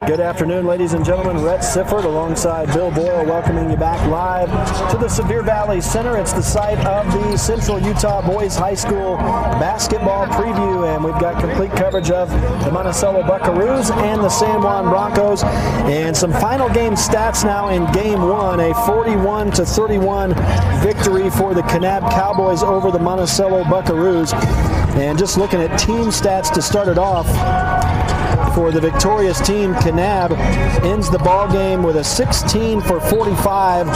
Good afternoon, ladies and gentlemen. Rhett Sifford alongside Bill Boyle welcoming you back live to the Sevier Valley Center. It's the site of the Central Utah Boys High School basketball preview, and we've got complete coverage of the Monticello Buckaroos and the San Juan Broncos. And some final game stats now in Game 1, a 41-31 victory for the Kanab Cowboys over the Monticello Buckaroos. And just looking at team stats to start it off, for the victorious team, Kanab ends the ball game with a 16 for 45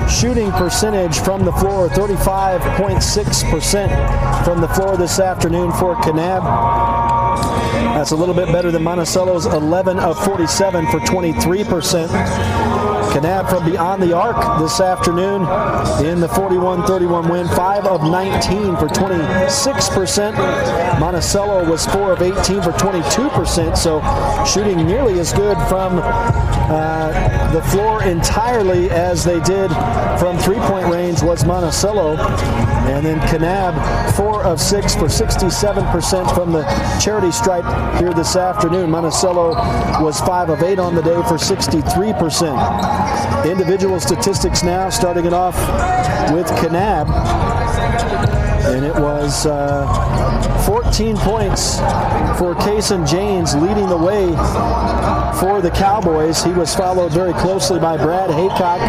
shooting percentage from the floor, 35.6% from the floor this afternoon for Kanab. That's a little bit better than Monticello's 11 of 47 for 23%. Kanab from beyond the arc this afternoon in the 41-31 win, 5 of 19 for 26%. Monticello was 4 of 18 for 22%, so shooting nearly as good from the floor entirely as they did from three-point range was Monticello. And then Kanab, 4 of 6 for 67% from the charity stripe here this afternoon. Monticello was 5 of 8 on the day for 63%. Individual statistics now, starting it off with Kanab. And it was 14 points for Kason Janes leading the way for the Cowboys. He was followed very closely by Brad Haycock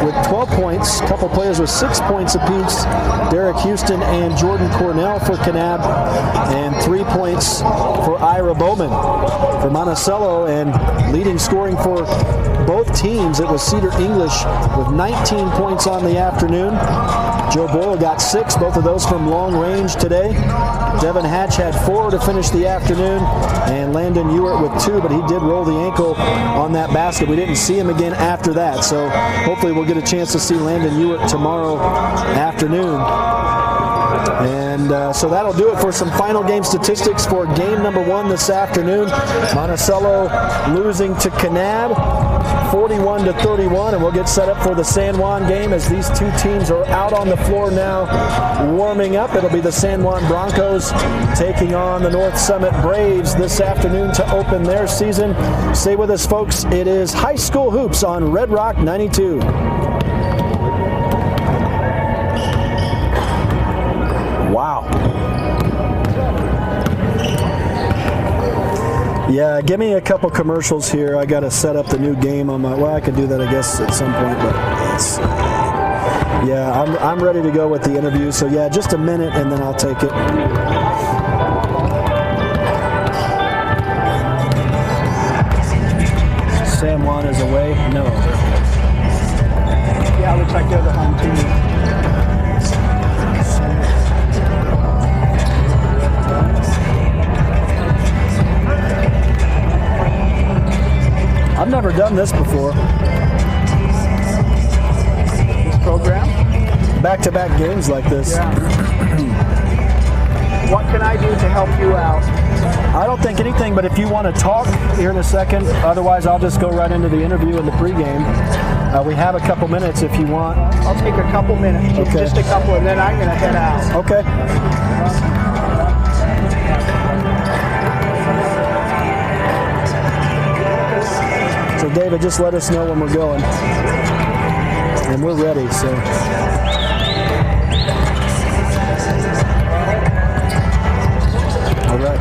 with 12 points. A couple players with 6 points apiece. Derek Houston and Jordan Cornell for Kanab, and 3 points for Ira Bowman for Monticello. And leading scoring for both teams, it was Cedar English with 19 points on the afternoon. Joe Boyle got 6, both of those from long range today. Devin Hatch had 4 to finish the afternoon, and Landon Ewert with 2, but he did roll the ankle on that basket. We didn't see him again after that, so hopefully we'll get a chance to see Landon Ewert tomorrow afternoon. And so that'll do it for some final game statistics for game number 1 this afternoon. Monticello losing to Kanab 41-31, and we'll get set up for the San Juan game as these two teams are out on the floor now warming up. It'll be the San Juan Broncos taking on the North Summit Braves this afternoon to open their season. Stay with us, folks. It is High School Hoops on Red Rock 92. Wow. Yeah, give me a couple commercials here. I got to set up the new game on my, well, I could do that, I guess, at some point, but it's, yeah, I'm ready to go with the interview. So, yeah, just a minute, and then I'll take it. San Juan is away? No. Yeah, it looks like they're the home team. I've never done this before. This program? Back-to-back games like this. Yeah. What can I do to help you out? I don't think anything, but if you want to talk here in a second, otherwise I'll just go right into the interview and the pregame. We have a couple minutes if you want. I'll take a couple minutes, okay. Just a couple, and then I'm going to head out. Okay. So David, just let us know when we're going. And we're ready, so. All right.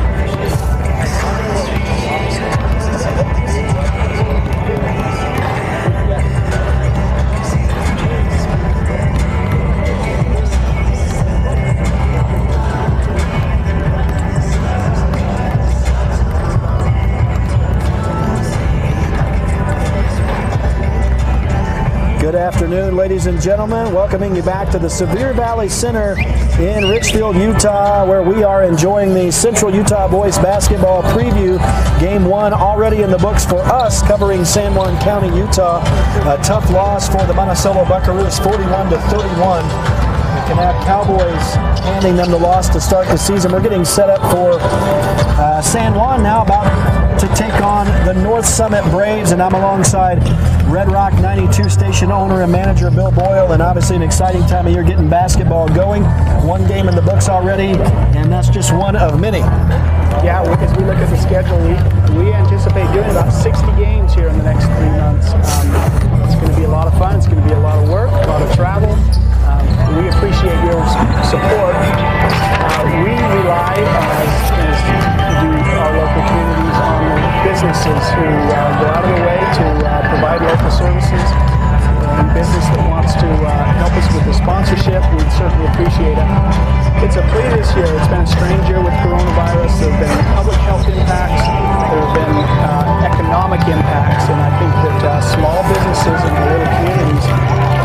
Good afternoon, ladies and gentlemen. Welcoming you back to the Sevier Valley Center in Richfield, Utah, where we are enjoying the Central Utah Boys Basketball Preview. Game 1 already in the books for us, covering San Juan County, Utah. A tough loss for the Monticello Buckaroos, 41-31. The Kanab Cowboys handing them the loss to start the season. We're getting set up for San Juan now, about to take on the North Summit Braves, and I'm alongside Red Rock 92 station owner and manager Bill Boyle, and obviously an exciting time of year getting basketball going. One game in the books already, and that's just one of many. Yeah, as we look at the schedule, we anticipate doing about 60 businesses who go out of their way to provide local services. Any business that wants to help us with the sponsorship, we'd certainly appreciate it. It's a plea this year. It's been a strange year with coronavirus. There have been public health impacts. There have been economic impacts. And I think that small businesses in our little communities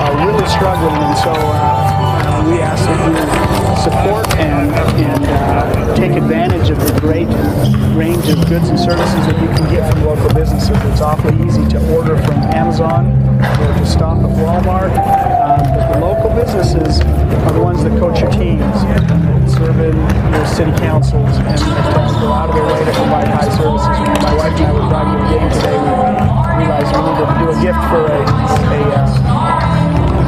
are really struggling. And so we ask that you support and take advantage of the great range of goods and services that you can get from local businesses. It's awfully easy to order from Amazon or to stop at Walmart. But the local businesses are the ones that coach your teams, serve in your city councils, and go out of their way to provide high services. My wife and I were driving to the game today. We realized we needed to do a gift for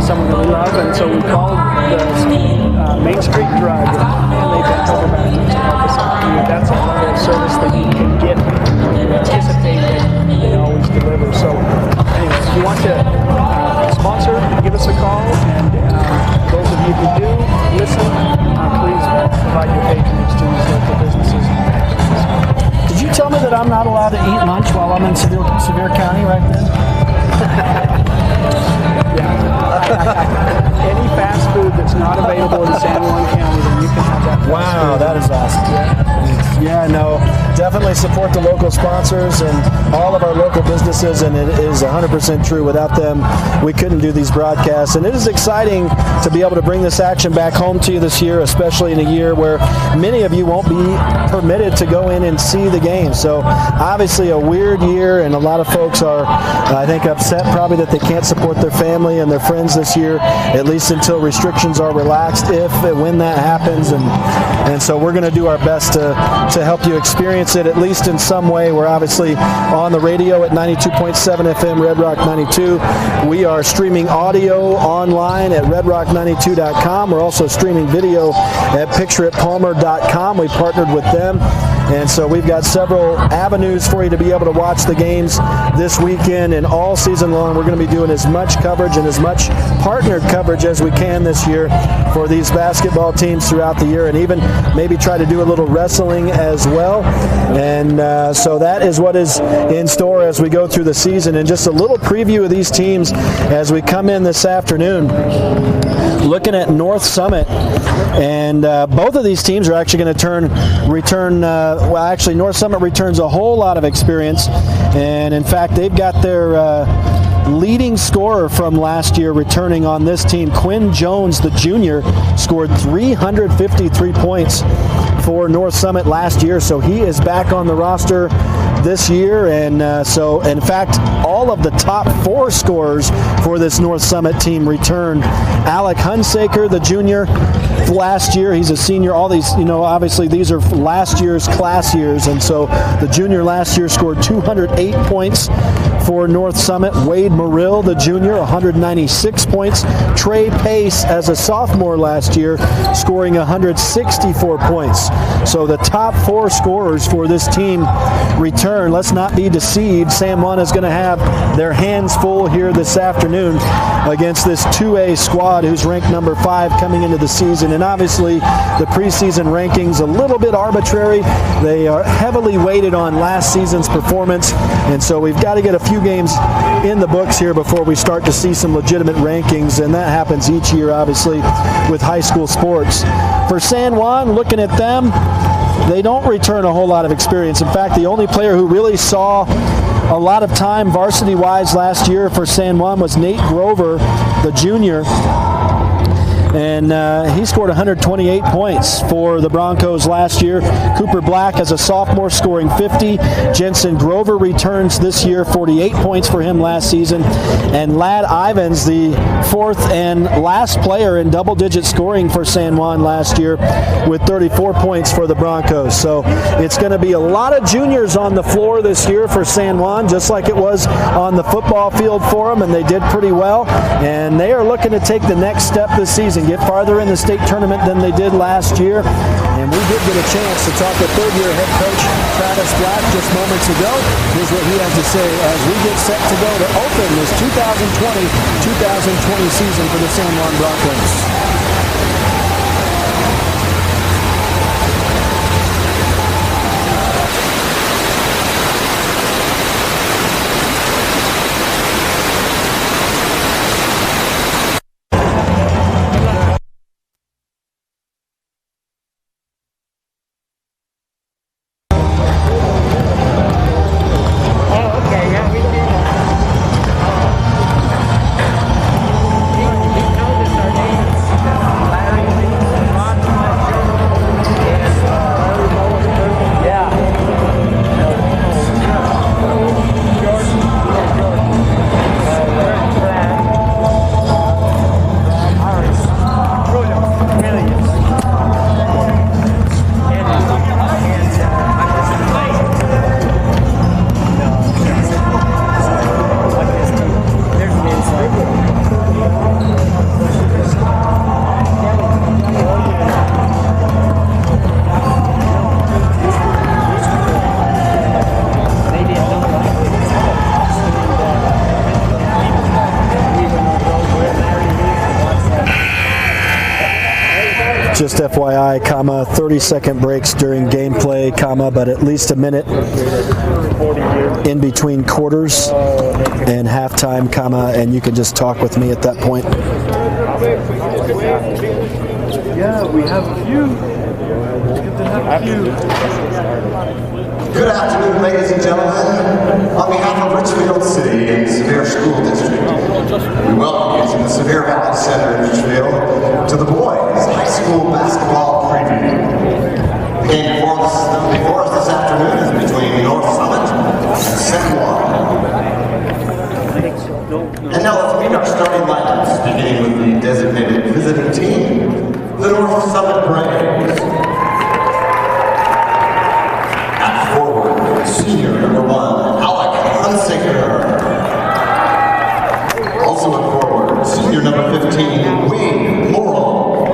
someone that we love, and so we called the Main Street Drug, and they bent over backwards to help us out. That's a level of service that you can get when you anticipate that they always deliver. So anyway, if you want to sponsor, give us a call, and those of you who do listen, please provide your patronage to these local businesses. Did you tell me that I'm not allowed to eat lunch while I'm in Sevier County right then? Any fast food that's not available in San Juan County, then you can have that. Wow, that is awesome. Yeah, no, definitely support the local sponsors and all of our local businesses, and it is 100% true. Without them, we couldn't do these broadcasts, and it is exciting to be able to bring this action back home to you this year, especially in a year where many of you won't be permitted to go in and see the game. So obviously a weird year, and a lot of folks are, I think, upset probably that they can't support their family and their friends this year, at least until restrictions are relaxed, if and when that happens. And so we're going to do our best to help you experience it, at least in some way. We're obviously on the radio at 92.7 FM, Red Rock 92. We are streaming audio online at redrock92.com. We're also streaming video at pictureitpalmer.com. We partnered with them. And so we've got several avenues for you to be able to watch the games this weekend and all season long. We're going to be doing as much coverage and as much partnered coverage as we can this year for these basketball teams throughout the year, and even maybe try to do a little wrestling as well. And so that is what is in store as we go through the season. And just a little preview of these teams as we come in this afternoon. Looking at North Summit, and both of these teams are actually going to return. Well, actually, North Summit returns a whole lot of experience, and in fact, they've got their leading scorer from last year returning on this team. Quinn Jones, the junior, scored 353 points for North Summit last year, so he is back on the roster this year. And so in fact, all of the top 4 scorers for this North Summit team returned. Alec Hunsaker, the junior, last year, he's a senior. All these, obviously these are last year's class years, and so the junior last year scored 208 points for North Summit. Wade Morill, the junior, 196 points. Trey Pace, as a sophomore last year, scoring 164 points. So the top 4 scorers for this team return. Let's not be deceived. San Juan is going to have their hands full here this afternoon against this 2A squad who's ranked number 5 coming into the season. And obviously the preseason rankings a little bit arbitrary. They are heavily weighted on last season's performance, and so we've got to get a few games in the books here before we start to see some legitimate rankings, and that happens each year obviously with high school sports. For San Juan, looking at them, they don't return a whole lot of experience. In fact, the only player who really saw a lot of time varsity-wise last year for San Juan was Nate Grover, the junior. And he scored 128 points for the Broncos last year. Cooper Black, as a sophomore, scoring 50. Jensen Grover returns this year, 48 points for him last season. And Ladd Ivins, the 4th and last player in double-digit scoring for San Juan last year, with 34 points for the Broncos. So it's going to be a lot of juniors on the floor this year for San Juan, just like it was on the football field for them, and they did pretty well. And they are looking to take the next step this season, get farther in the state tournament than they did last year. And we did get a chance to talk to 3rd-year head coach Travis Black just moments ago. Here's what he has to say as we get set to go to open this 2020-2020 season for the San Juan Broncos. Just FYI, 30-second breaks during gameplay, but at least a minute in between quarters and halftime, and you can just talk with me at that point. Yeah, we have a few. Good afternoon, ladies and gentlemen. On behalf of Richfield City and Sevier School District, we welcome you to the Sevier Valley Center in Richfield to the boys' high school basketball preview. The game before us this afternoon is between North Summit and SanJuan. And now let's meet our starting lineups, beginning with the designated visiting team, the North Summit Braves. At forward, senior number 1, Alec Hunsaker. Also at forward, senior number 15, Wayne Laurel.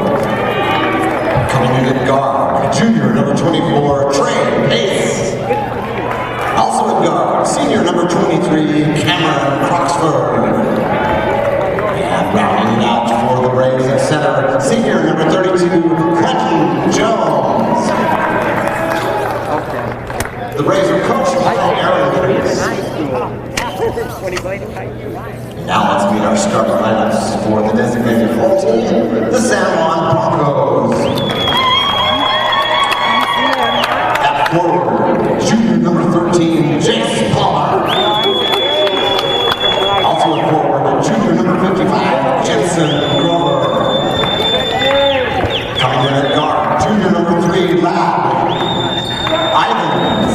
Coming in at guard, junior number 24, Trey Pace. Also at guard, senior number 23, Cameron Croxford. And rounding it out for the Braves at center, senior number 32, Quentin Jones. The Braves are coached by Aaron Chris. Now let's meet our starting lineups for the designated home team, the SanJuan Broncos. At forward, junior number 13, Jace Palmer. Also at forward, junior number 55, Jensen Grover. Coming in at guard, junior number 3, Lab Ivans.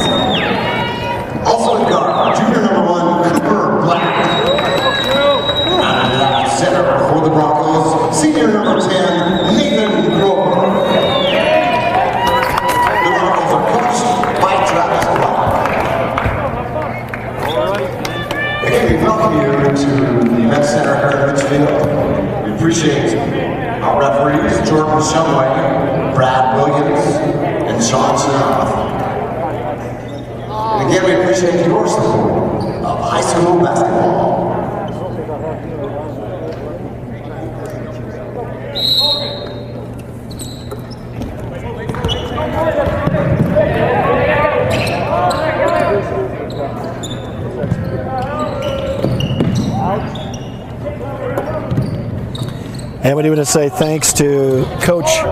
Also at guard, junior number 1, Cooper Black. And at center for the Broncos, senior number 10, Nathan Grover. The Broncos are coached by Travis Black. Again, we welcome you to the event center here in Richfield. We appreciate our referees, Jordan Shumway, Brad Williams, and Sean Snow. And again, we appreciate your support of high school basketball. And we want to say thanks to Coach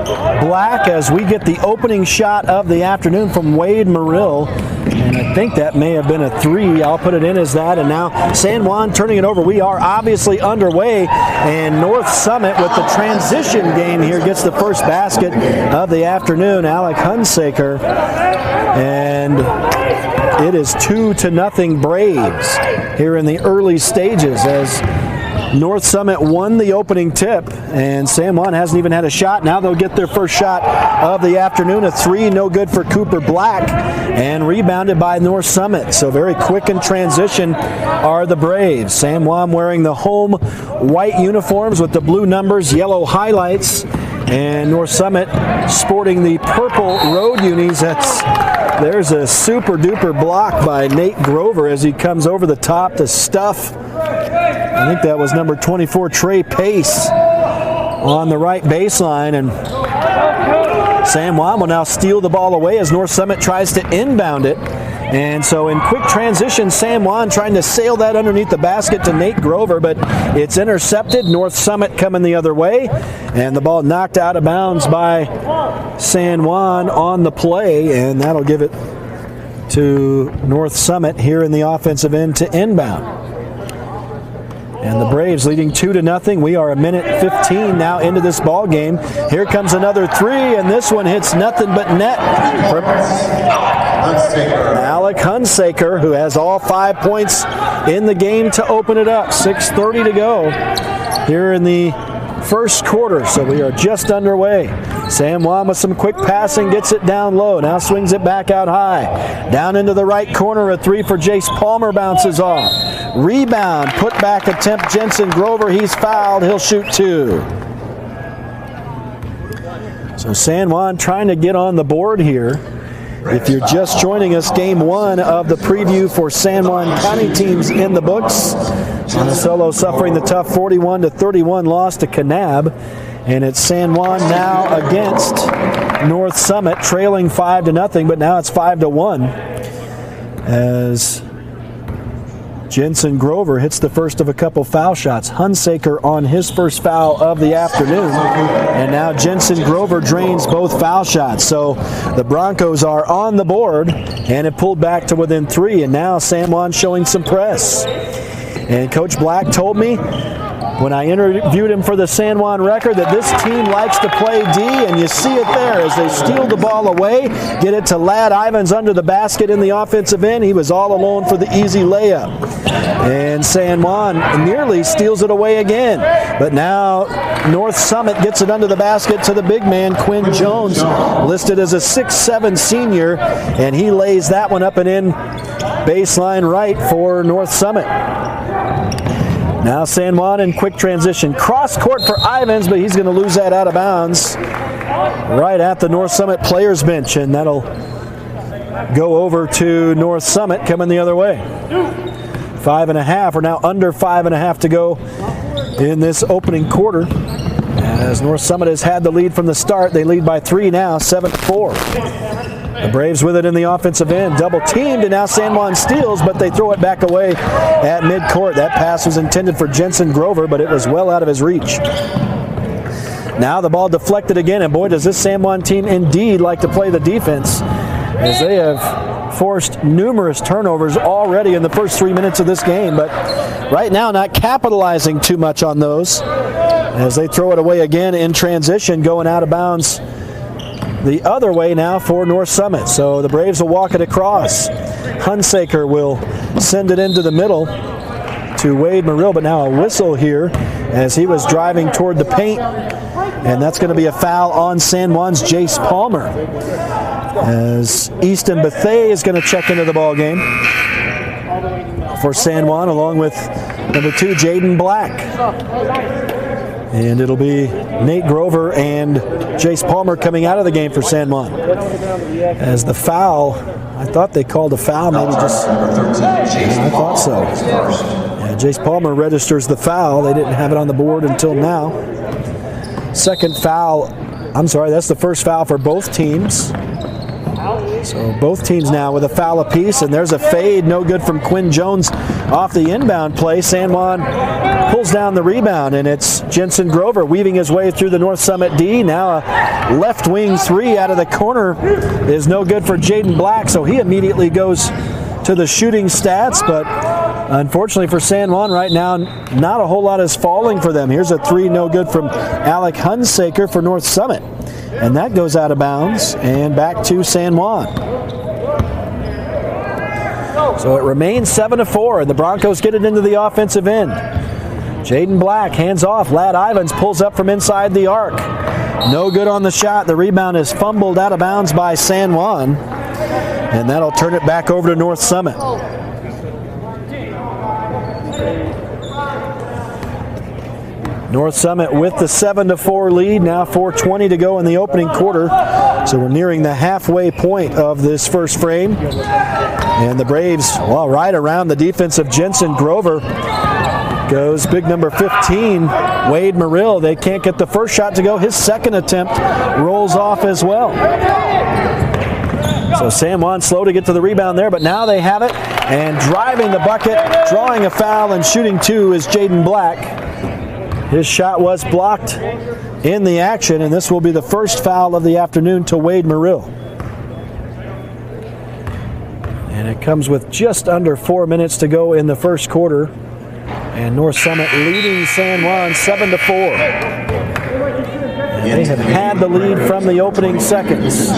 Black as we get the opening shot of the afternoon from Wade Murill. And I think that may have been a 3. I'll put it in as that. And now SanJuan turning it over. We are obviously underway. And North Summit with the transition game here gets the first basket of the afternoon. Alec Hunsaker. And it is 2-0 Braves here in the early stages as North Summit won the opening tip, and SanJuan hasn't even had a shot. Now they'll get their first shot of the afternoon, a 3, no good for Cooper Black, and rebounded by North Summit. So very quick in transition are the Braves. SanJuan wearing the home white uniforms with the blue numbers, yellow highlights, and North Summit sporting the purple road unis. There's a super duper block by Nate Grover as he comes over the top to stuff. I think that was number 24, Trey Pace, on the right baseline. And SanJuan will now steal the ball away as North Summit tries to inbound it. And so in quick transition, SanJuan trying to sail that underneath the basket to Nate Grover, but it's intercepted. North Summit coming the other way, and the ball knocked out of bounds by SanJuan on the play, and that'll give it to North Summit here in the offensive end to inbound. And the Braves leading 2-0. We are a minute 15 now into this ball game. Here comes another 3, and this one hits nothing but net from Alec Hunsaker, who has all 5 points in the game to open it up. 6:30 to go here in the first quarter, so we are just underway. SanJuan with some quick passing, gets it down low, now swings it back out high. Down into the right corner, a 3 for Jace Palmer bounces off. Rebound, put back attempt, Jensen Grover, he's fouled, he'll shoot 2. So SanJuan trying to get on the board here. If you're just joining us, game 1 of the preview for SanJuan County teams in the books. Monticello suffering the tough 41-31 loss to Kanab. And it's San Juan now against North Summit, trailing 5-0, but now it's 5-1 as Jensen Grover hits the first of a couple foul shots. Hunsaker on his first foul of the afternoon. And now Jensen Grover drains both foul shots. So the Broncos are on the board and it pulled back to within 3. And now San Juan showing some press. And Coach Black told me when I interviewed him for the San Juan Record that this team likes to play D, and you see it there as they steal the ball away, get it to Ladd Ivans under the basket in the offensive end. He was all alone for the easy layup. And San Juan nearly steals it away again. But now North Summit gets it under the basket to the big man, Quinn Jones, listed as a 6'7" senior, and he lays that one up and in baseline right for North Summit. Now San Juan in quick transition. Cross court for Ivans, but he's going to lose that out of bounds right at the North Summit players bench, and that'll go over to North Summit coming the other way. 5.5, or now under 5.5 to go in this opening quarter. As North Summit has had the lead from the start, they lead by 3 now, 7-4. The Braves with it in the offensive end, double teamed, and now San Juan steals, but they throw it back away at midcourt. That pass was intended for Jensen Grover, but it was well out of his reach. Now the ball deflected again, and boy, does this San Juan team indeed like to play the defense, as they have forced numerous turnovers already in the first 3 minutes of this game, but right now not capitalizing too much on those as they throw it away again in transition, going out of bounds the other way now for North Summit. So the Braves will walk it across. Hunsaker will send it into the middle to Wade Merrill, but now a whistle here as he was driving toward the paint, and that's going to be a foul on San Juan's Jace Palmer, as Easton Bethay is going to check into the ball game for San Juan along with number 2 Jaden Black. And it'll be Nate Grover and Jace Palmer coming out of the game for San Juan. As the foul, I thought they called a foul, maybe just, I thought so. Yeah, Jace Palmer registers the foul. They didn't have it on the board until now. Second foul, I'm sorry, that's the first foul for both teams. So both teams now with a foul apiece, and there's a fade, no good from Quinn Jones off the inbound play. San Juan pulls down the rebound, and it's Jensen Grover weaving his way through the North Summit D. Now a left wing 3 out of the corner is no good for Jaden Black, so he immediately goes to the shooting stats, but unfortunately for San Juan right now, not a whole lot is falling for them. Here's a 3 no good from Alec Hunsaker for North Summit. And that goes out of bounds and back to San Juan. So it remains 7-4, and the Broncos get it into the offensive end. Jaden Black hands off. Ladd Ivans pulls up from inside the arc. No good on the shot. The rebound is fumbled out of bounds by San Juan, and that'll turn it back over to North Summit. North Summit with the 7-4 lead, now 4:20 to go in the opening quarter. So we're nearing the halfway point of this first frame. And the Braves, well, right around the defense of Jensen Grover goes big number 15, Wade Merrill. They can't get the first shot to go. His second attempt rolls off as well. So San Juan slow to get to the rebound there, but now they have it. And driving the bucket, drawing a foul and shooting 2 is Jaden Black. His shot was blocked in the action, and this will be the first foul of the afternoon to Wade Merrill. And it comes with just under 4 minutes to go in the first quarter. And North Summit leading San Juan 7-4. And they have had the lead from the opening seconds.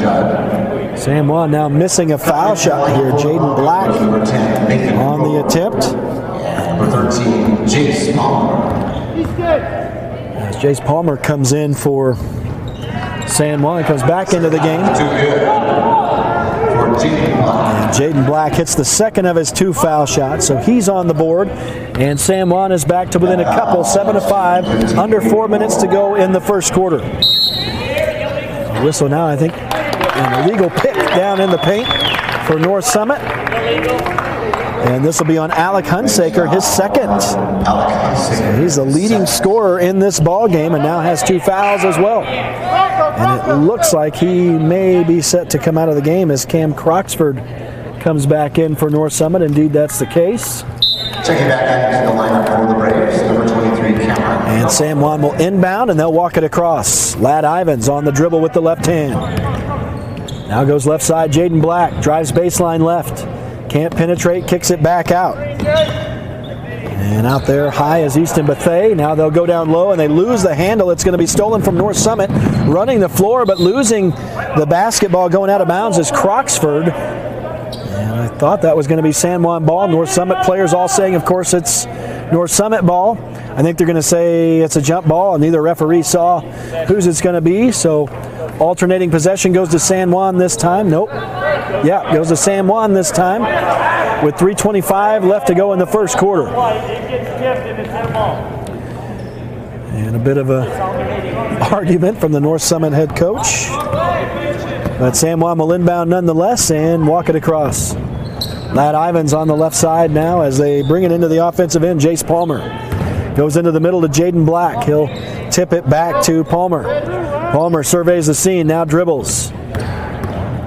San Juan now missing a foul shot here. Jaden Black on the attempt. Number 13, Jace Palmer. As Jace Palmer comes in for San Juan, comes back into the game. And Jaden Black hits the second of his 2 foul shots, so he's on the board. And San Juan is back to within a couple, 7-5, under 4 minutes to go in the first quarter. A whistle now, I think, an illegal pick down in the paint for North Summit. And this will be on Alec Hunsaker, his second. So he's the leading scorer in this ball game and now has 2 fouls as well. And it looks like he may be set to come out of the game as Cam Croxford comes back in for North Summit. Indeed, that's the case. Checking back into the lineup for the Braves, number 23, Cameron. And SanJuan will inbound, and they'll walk it across. Ladd Ivins on the dribble with the left hand. Now goes left side, Jaden Black. Drives baseline left. Can't penetrate, kicks it back out. And out there high is Easton Bethea. Now they'll go down low, and they lose the handle. It's going to be stolen from North Summit. Running the floor, but losing the basketball going out of bounds is Croxford. I thought that was going to be SanJuan ball. North Summit players all saying, of course, it's North Summit ball. I think they're going to say it's a jump ball, and neither referee saw whose it's going to be. So alternating possession goes to SanJuan this time. Nope. Yeah, goes to SanJuan this time with 3:25 left to go in the first quarter. And a bit of a argument from the North Summit head coach. But SanJuan will inbound nonetheless and walk it across. Ladd Ivins on the left side now as they bring it into the offensive end. Jace Palmer goes into the middle to Jaden Black. He'll tip it back to Palmer. Palmer surveys the scene, now dribbles.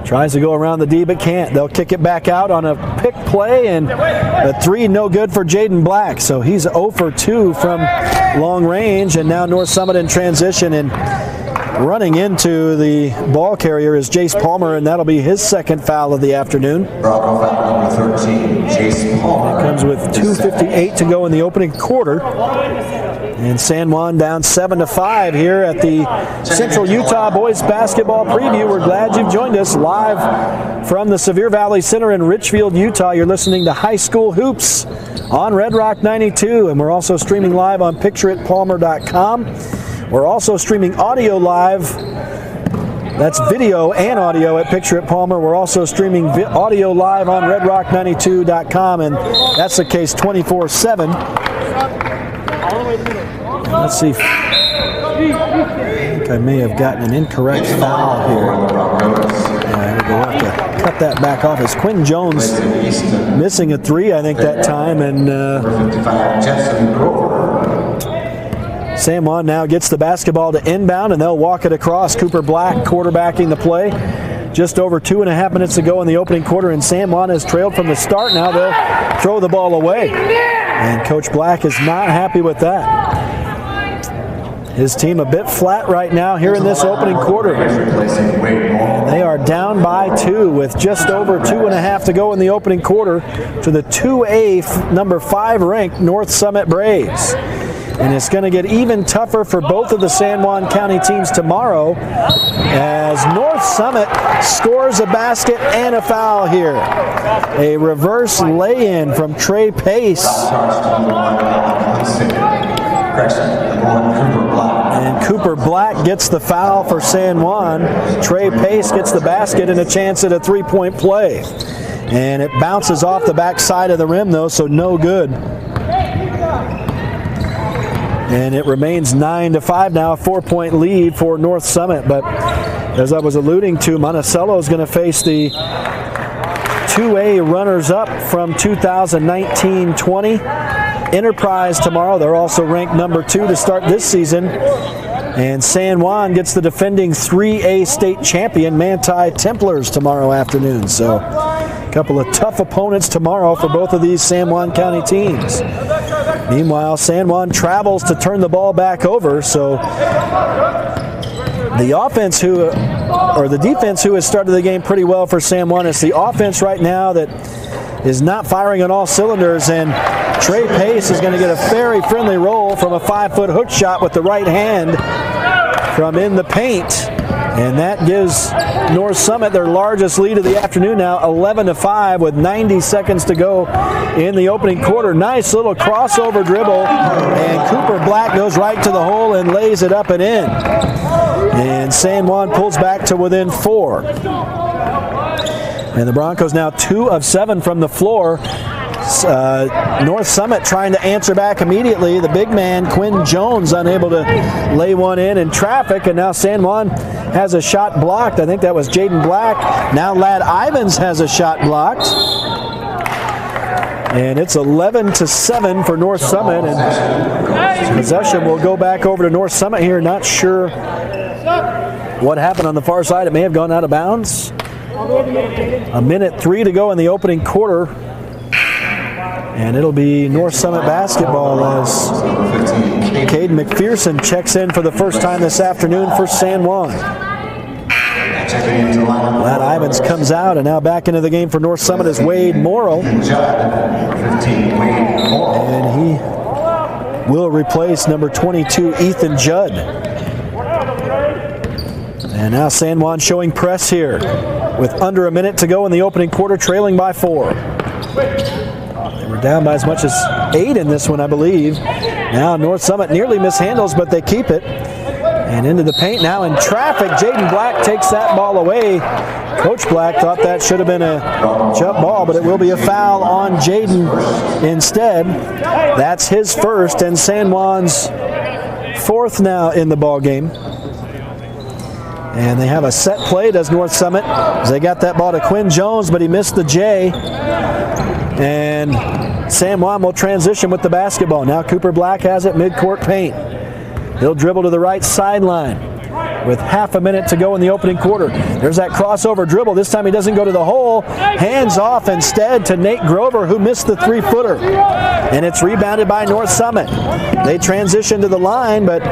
Tries to go around the D but can't. They'll kick it back out on a pick play, and a 3 no good for Jaden Black. So he's 0 for 2 from long range, and now North Summit in transition, and running into the ball carrier is Jace Palmer, and that'll be his second foul of the afternoon. Bravo foul number 13, Jace Palmer. It comes with 2:58 to go in the opening quarter. And SanJuan down 7-5 here at the Central Utah Boys Basketball Preview. We're glad you've joined us live from the Sevier Valley Center in Richfield, Utah. You're listening to High School Hoops on Red Rock 92, and we're also streaming live on pictureitpalmer.com. We're also streaming audio live. That's video and audio at Picture It Palmer. We're also streaming audio live on redrock92.com, and that's the case 24/7. Let's see. I think I may have gotten an incorrect foul here. Yeah, we'll have to cut that back off. As Quinn Jones missing a 3, I think, that time, and SanJuan now gets the basketball to inbound, and they'll walk it across. Cooper Black quarterbacking the play. Just over 2.5 minutes to go in the opening quarter, and SanJuan has trailed from the start. Now they'll throw the ball away, and Coach Black is not happy with that. His team a bit flat right now here in this opening quarter. And they are down by 2 with just over 2.5 to go in the opening quarter to the 2A number 5 ranked North Summit Braves. And it's going to get even tougher for both of the San Juan County teams tomorrow as North Summit scores a basket and a foul here. A reverse lay-in from Trey Pace. And Cooper Black gets the foul for San Juan. Trey Pace gets the basket and a chance at a 3-point play. And it bounces off the back side of the rim, though, so no good. And it remains 9-5 now, a 4-point lead for North Summit. But as I was alluding to, Monticello is going to face the 2A runners-up from 2019-20. Enterprise tomorrow. They're also ranked number 2 to start this season. And San Juan gets the defending 3A state champion Manti Templars tomorrow afternoon. So a couple of tough opponents tomorrow for both of these San Juan County teams. Meanwhile, San Juan travels to turn the ball back over. So the defense who has started the game pretty well for San Juan. It's the offense right now that is not firing on all cylinders, and Trey Pace is going to get a very friendly roll from a 5-foot hook shot with the right hand from in the paint, and that gives North Summit their largest lead of the afternoon now, 11-5 with 90 seconds to go in the opening quarter. Nice little crossover dribble, and Cooper Black goes right to the hole and lays it up and in. And San Juan pulls back to within 4. And the Broncos now 2 of 7 from the floor. North Summit trying to answer back immediately. The big man, Quinn Jones, unable to lay one in traffic. And now San Juan has a shot blocked. I think that was Jaden Black. Now Ladd Ivins has a shot blocked. And it's 11-7 for North Summit, and possession will go back over to North Summit here. Not sure what happened on the far side. It may have gone out of bounds. 1:03 to go in the opening quarter, and it'll be North Summit basketball as Caden McPherson checks in for the first time this afternoon for San Juan. Matt Ivins comes out, and now back into the game for North Summit is Wade Morrill. And he will replace number 22, Ethan Judd. And now San Juan showing press here with under a minute to go in the opening quarter, trailing by 4. They were down by as much as 8 in this one, I believe. Now North Summit nearly mishandles, but they keep it. And into the paint now in traffic. Jaden Black takes that ball away. Coach Black thought that should have been a jump ball, but it will be a foul on Jaden instead. That's his first, and San Juan's 4th now in the ball game. And they have a set play, does North Summit. They got that ball to Quinn Jones, but he missed the J. And San Juan will transition with the basketball. Now Cooper Black has it, midcourt paint. He'll dribble to the right sideline with half a minute to go in the opening quarter. There's that crossover dribble. This time he doesn't go to the hole. Hands off instead to Nate Grover, who missed the 3-footer. And it's rebounded by North Summit. They transition to the line, but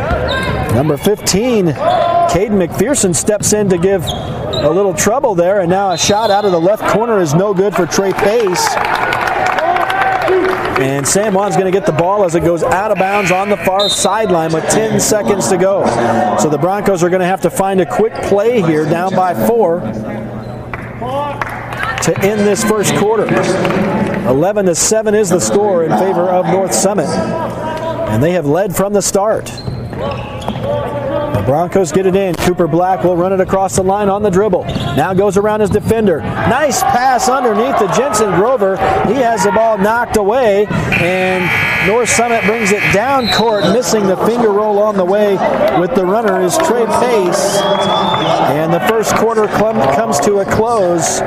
number 15, Caden McPherson, steps in to give a little trouble there. And now a shot out of the left corner is no good for Trey Pace. And San Juan's going to get the ball as it goes out of bounds on the far sideline with 10 seconds to go. So the Broncos are going to have to find a quick play here, down by 4, to end this first quarter. 11-7 is the score in favor of North Summit. And they have led from the start. The Broncos get it in. Cooper Black will run it across the line on the dribble. Now goes around his defender. Nice pass underneath to Jensen Grover. He has the ball knocked away, and North Summit brings it down court, missing the finger roll on the way with the runner is Trey Pace. And the first quarter comes to a close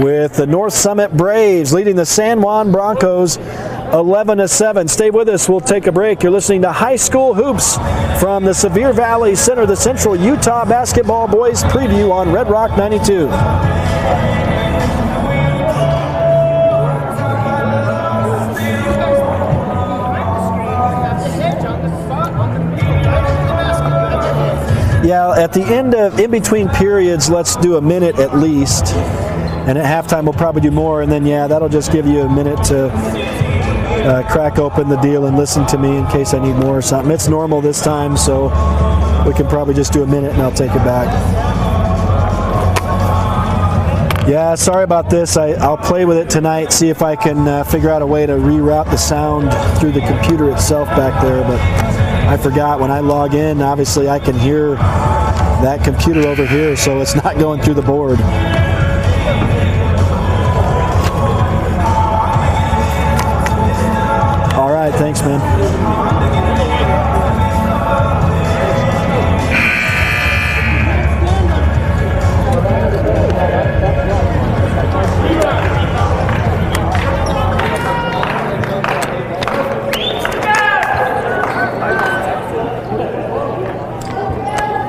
with the North Summit Braves leading the San Juan Broncos 11-7. Stay with us. We'll take a break. You're listening to High School Hoops from the Sevier Valley Center, the Central Utah Basketball Boys preview on Red Rock 92. Yeah, at the end of, in between periods, let's do a minute at least. And at halftime, we'll probably do more. And then, yeah, that'll just give you a minute to crack open the deal and listen to me in case I need more or something. It's normal this time, so we can probably just do a minute and I'll take it back. Yeah, sorry about this. I'll play with it tonight, see if I can figure out a way to reroute the sound through the computer itself back there. But I forgot when I log in, obviously I can hear that computer over here, so it's not going through the board. All right, thanks, man.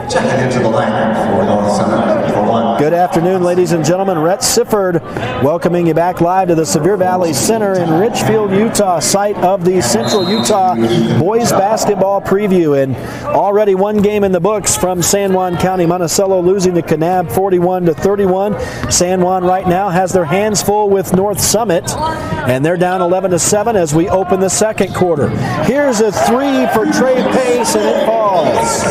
Checking into the line for North Summit for 1. Good afternoon, ladies and gentlemen. Rhett Sifford welcoming you back live to the Sevier Valley Center in Richfield, Utah, site of the Central Utah Boys Basketball Preview. And already one game in the books from San Juan County. Monticello losing to Kanab 41-31. San Juan right now has their hands full with North Summit, and they're down 11-7 as we open the second quarter. Here's a three for Trey Pace, and it falls.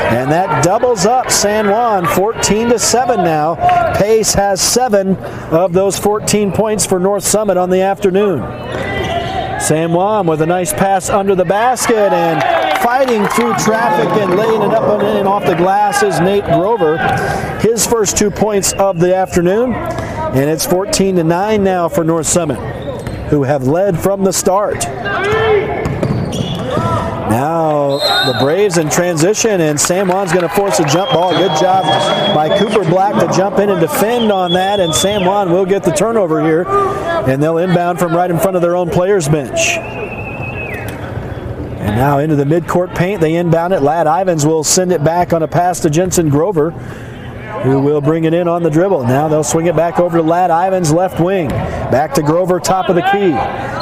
And that doubles up San Juan, 14-7 now. Pace has 7 of those 14 points for North Summit on the afternoon. San Juan with a nice pass under the basket and fighting through traffic and laying it up and off the glass is Nate Grover. His first 2 points of the afternoon, and it's 14-9 now for North Summit, who have led from the start. Now So the Braves in transition, and San Juan's going to force a jump ball. Good job by Cooper Black to jump in and defend on that, and San Juan will get the turnover here, and they'll inbound from right in front of their own players' bench. And now into the midcourt paint, they inbound it. Ladd Ivins will send it back on a pass to Jensen Grover, who will bring it in on the dribble. Now they'll swing it back over to Ladd Ivins, left wing. Back to Grover, top of the key.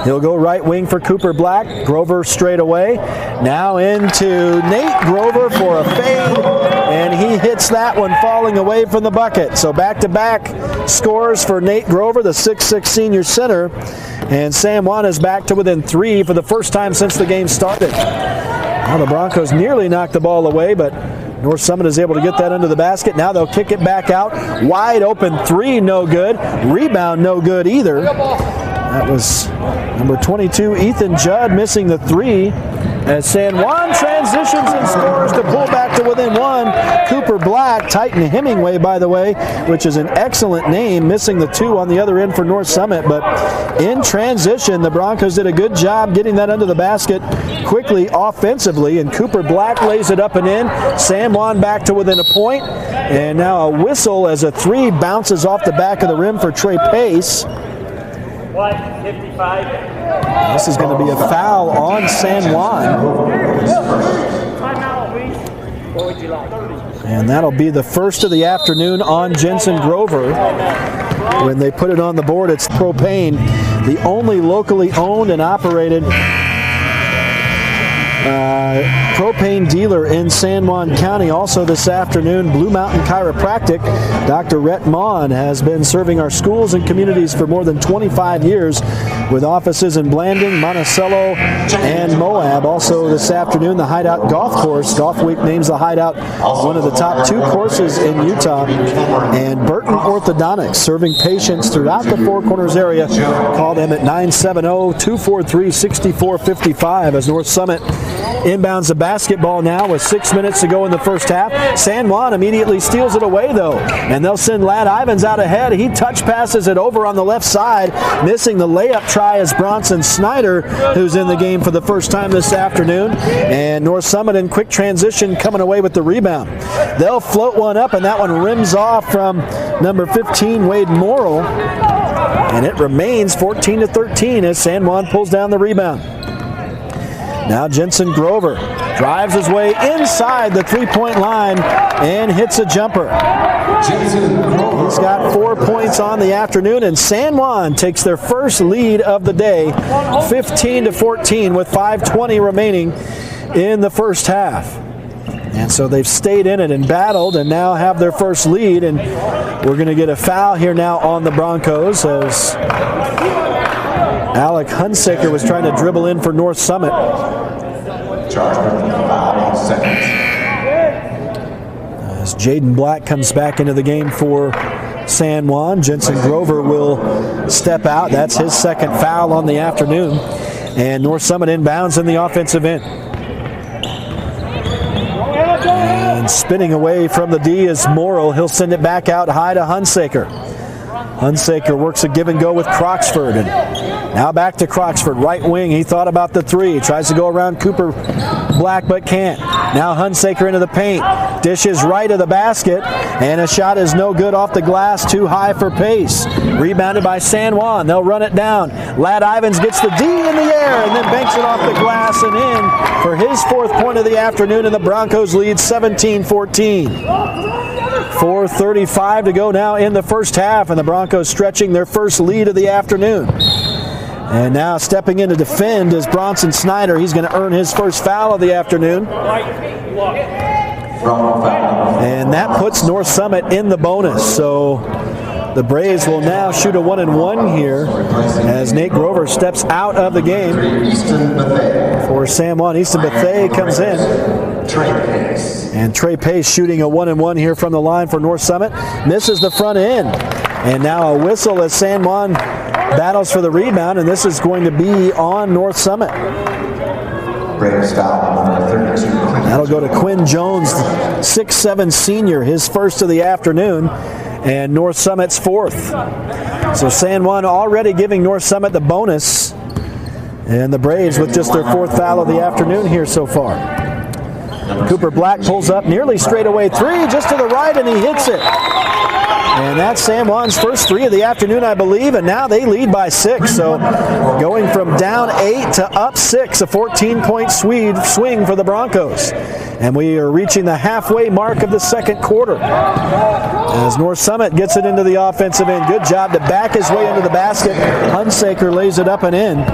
He'll go right wing for Cooper Black. Grover straight away. Now into Nate Grover for a fade, and he hits that one falling away from the bucket. So back-to-back scores for Nate Grover, the 6'6" senior center. And San Juan is back to within 3 for the first time since the game started. Now the Broncos nearly knocked the ball away, but North Summit is able to get that under the basket. Now they'll kick it back out. Wide open 3, no good. Rebound, no good either. That was number 22, Ethan Judd, missing the 3. As San Juan transitions and scores to pull back to within 1. Cooper Black, Titan Hemingway, by the way, which is an excellent name, missing the 2 on the other end for North Summit. But in transition, the Broncos did a good job getting that under the basket quickly offensively, and Cooper Black lays it up and in. San Juan back to within a point, and now a whistle as a 3 bounces off the back of the rim for Trey Pace. 55. This is going to be a foul on San Juan. And that'll be the first of the afternoon on Jensen Grover. When they put it on the board, it's Propane, the only locally owned and operated propane dealer in San Juan County. Also this afternoon, Blue Mountain Chiropractic. Dr. Rhett Mon has been serving our schools and communities for more than 25 years with offices in Blanding, Monticello, and Moab. Also this afternoon, the Hideout Golf Course. Golf Week names the Hideout one of the top 2 courses in Utah. And Burton Orthodontics, serving patients throughout the Four Corners area. Call them at 970-243-6455 as North Summit inbounds the basketball now with 6 minutes to go in the first half. San Juan immediately steals it away, though, and they'll send Ladd Ivins out ahead. He touch passes it over on the left side. Missing the layup try is Bronson Snyder, who's in the game for the first time this afternoon. And North Summit in quick transition coming away with the rebound. They'll float one up, and that one rims off from number 15, Wade Morrill. And it remains 14-13 as San Juan pulls down the rebound. Now Jensen Grover drives his way inside the 3-point line and hits a jumper. He's got 4 points on the afternoon, and San Juan takes their first lead of the day, 15-14 with 5:20 remaining in the first half. And so they've stayed in it and battled and now have their first lead, and we're going to get a foul here now on the Broncos as Alec Hunsaker was trying to dribble in for North Summit. As Jaden Black comes back into the game for San Juan, Jensen Grover will step out. That's his second foul on the afternoon. And North Summit inbounds in the offensive end. And spinning away from the D is Morrill. He'll send it back out high to Hunsaker. Hunsaker works a give and go with Croxford, and now back to Croxford, right wing. He thought about the 3, tries to go around Cooper Black but can't. Now Hunsaker into the paint, dishes right of the basket, and a shot is no good off the glass, too high for Pace. Rebounded by San Juan, they'll run it down. Ladd Ivins gets the D in the air and then banks it off the glass and in for his 4th point of the afternoon, and the Broncos lead 17-14. 4:35 to go now in the first half, and the Broncos stretching their first lead of the afternoon. And now stepping in to defend is Bronson Snyder. He's going to earn his first foul of the afternoon. And that puts North Summit in the bonus. So the Braves will now shoot a 1-and-1 here as Nate Grover steps out of the game for San Juan. Easton Bethea comes in. And Trey Pace shooting a 1-and-1 here from the line for North Summit. Misses the front end. And now a whistle as San Juan battles for the rebound, and this is going to be on North Summit. That'll go to Quinn Jones, 6'7" senior, his first of the afternoon, and North Summit's 4th. So San Juan already giving North Summit the bonus, and the Braves with just their 4th foul of the afternoon here so far. Cooper Black pulls up nearly straightaway three, just to the right, and he hits it. And that's San Juan's first three of the afternoon, I believe, and now they lead by 6. So going from down 8 to up 6, a 14-point swing for the Broncos. And we are reaching the halfway mark of the second quarter. As North Summit gets it into the offensive end. Good job to back his way into the basket. Hunsaker lays it up and in.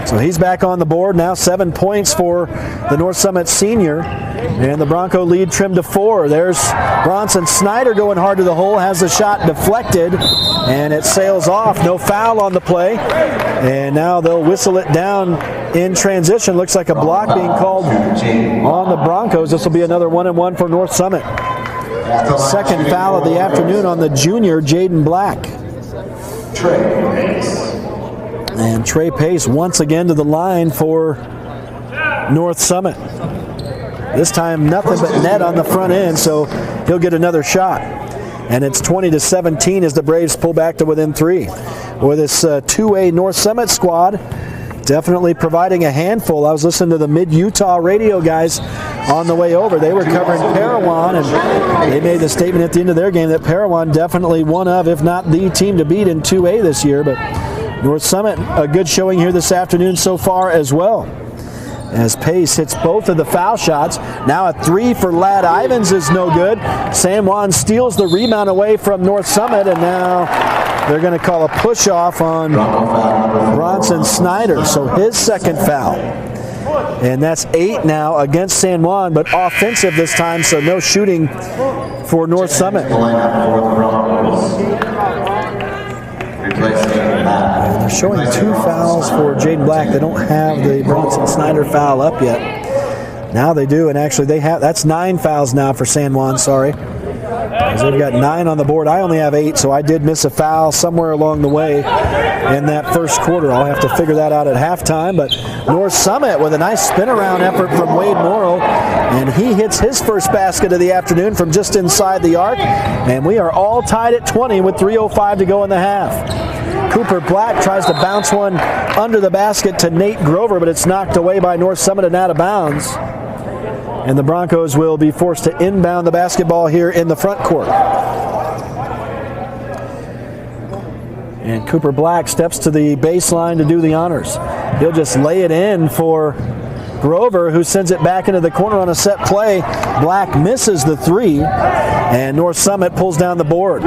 So he's back on the board now, 7 points for the North Summit senior. And the Bronco lead trimmed to 4. There's Bronson Snyder going hard to the hole, has the shot deflected, and it sails off. No foul on the play. And now they'll whistle it down in transition. Looks like a block being called on the Broncos. This will be another 1-and-1 for North Summit. Second foul of the afternoon on the junior, Jaden Black. And Trey Pace once again to the line for North Summit. This time nothing but net on the front end, so he'll get another shot. And it's 20-17 as the Braves pull back to within 3. With this 2A North Summit squad definitely providing a handful. I was listening to the Mid-Utah radio guys on the way over. They were covering Parowan, and they made the statement at the end of their game that Parowan definitely one of, if not the team to beat in 2A this year. But North Summit, a good showing here this afternoon so far as well. As Pace hits both of the foul shots. Now a 3 for Ladd Ivins is no good. San Juan steals the rebound away from North Summit, and now they're going to call a push-off on Bronson Snyder. So his second foul. And that's 8 now against San Juan, but offensive this time, so no shooting for North Summit. And they're showing 2 fouls for Jaden Black. They don't have the Bronson Snyder foul up yet. Now they do, and actually they have. That's 9 fouls now for San Juan, sorry. As they've got 9 on the board. I only have 8, so I did miss a foul somewhere along the way in that first quarter. I'll have to figure that out at halftime. But North Summit with a nice spin-around effort from Wade Morrill, and he hits his first basket of the afternoon from just inside the arc. And we are all tied at 20 with 3:05 to go in the half. Cooper Black tries to bounce one under the basket to Nate Grover, but it's knocked away by North Summit and out of bounds. And the Broncos will be forced to inbound the basketball here in the front court. And Cooper Black steps to the baseline to do the honors. He'll just lay it in for Grover, who sends it back into the corner on a set play. Black misses the 3, and North Summit pulls down the board.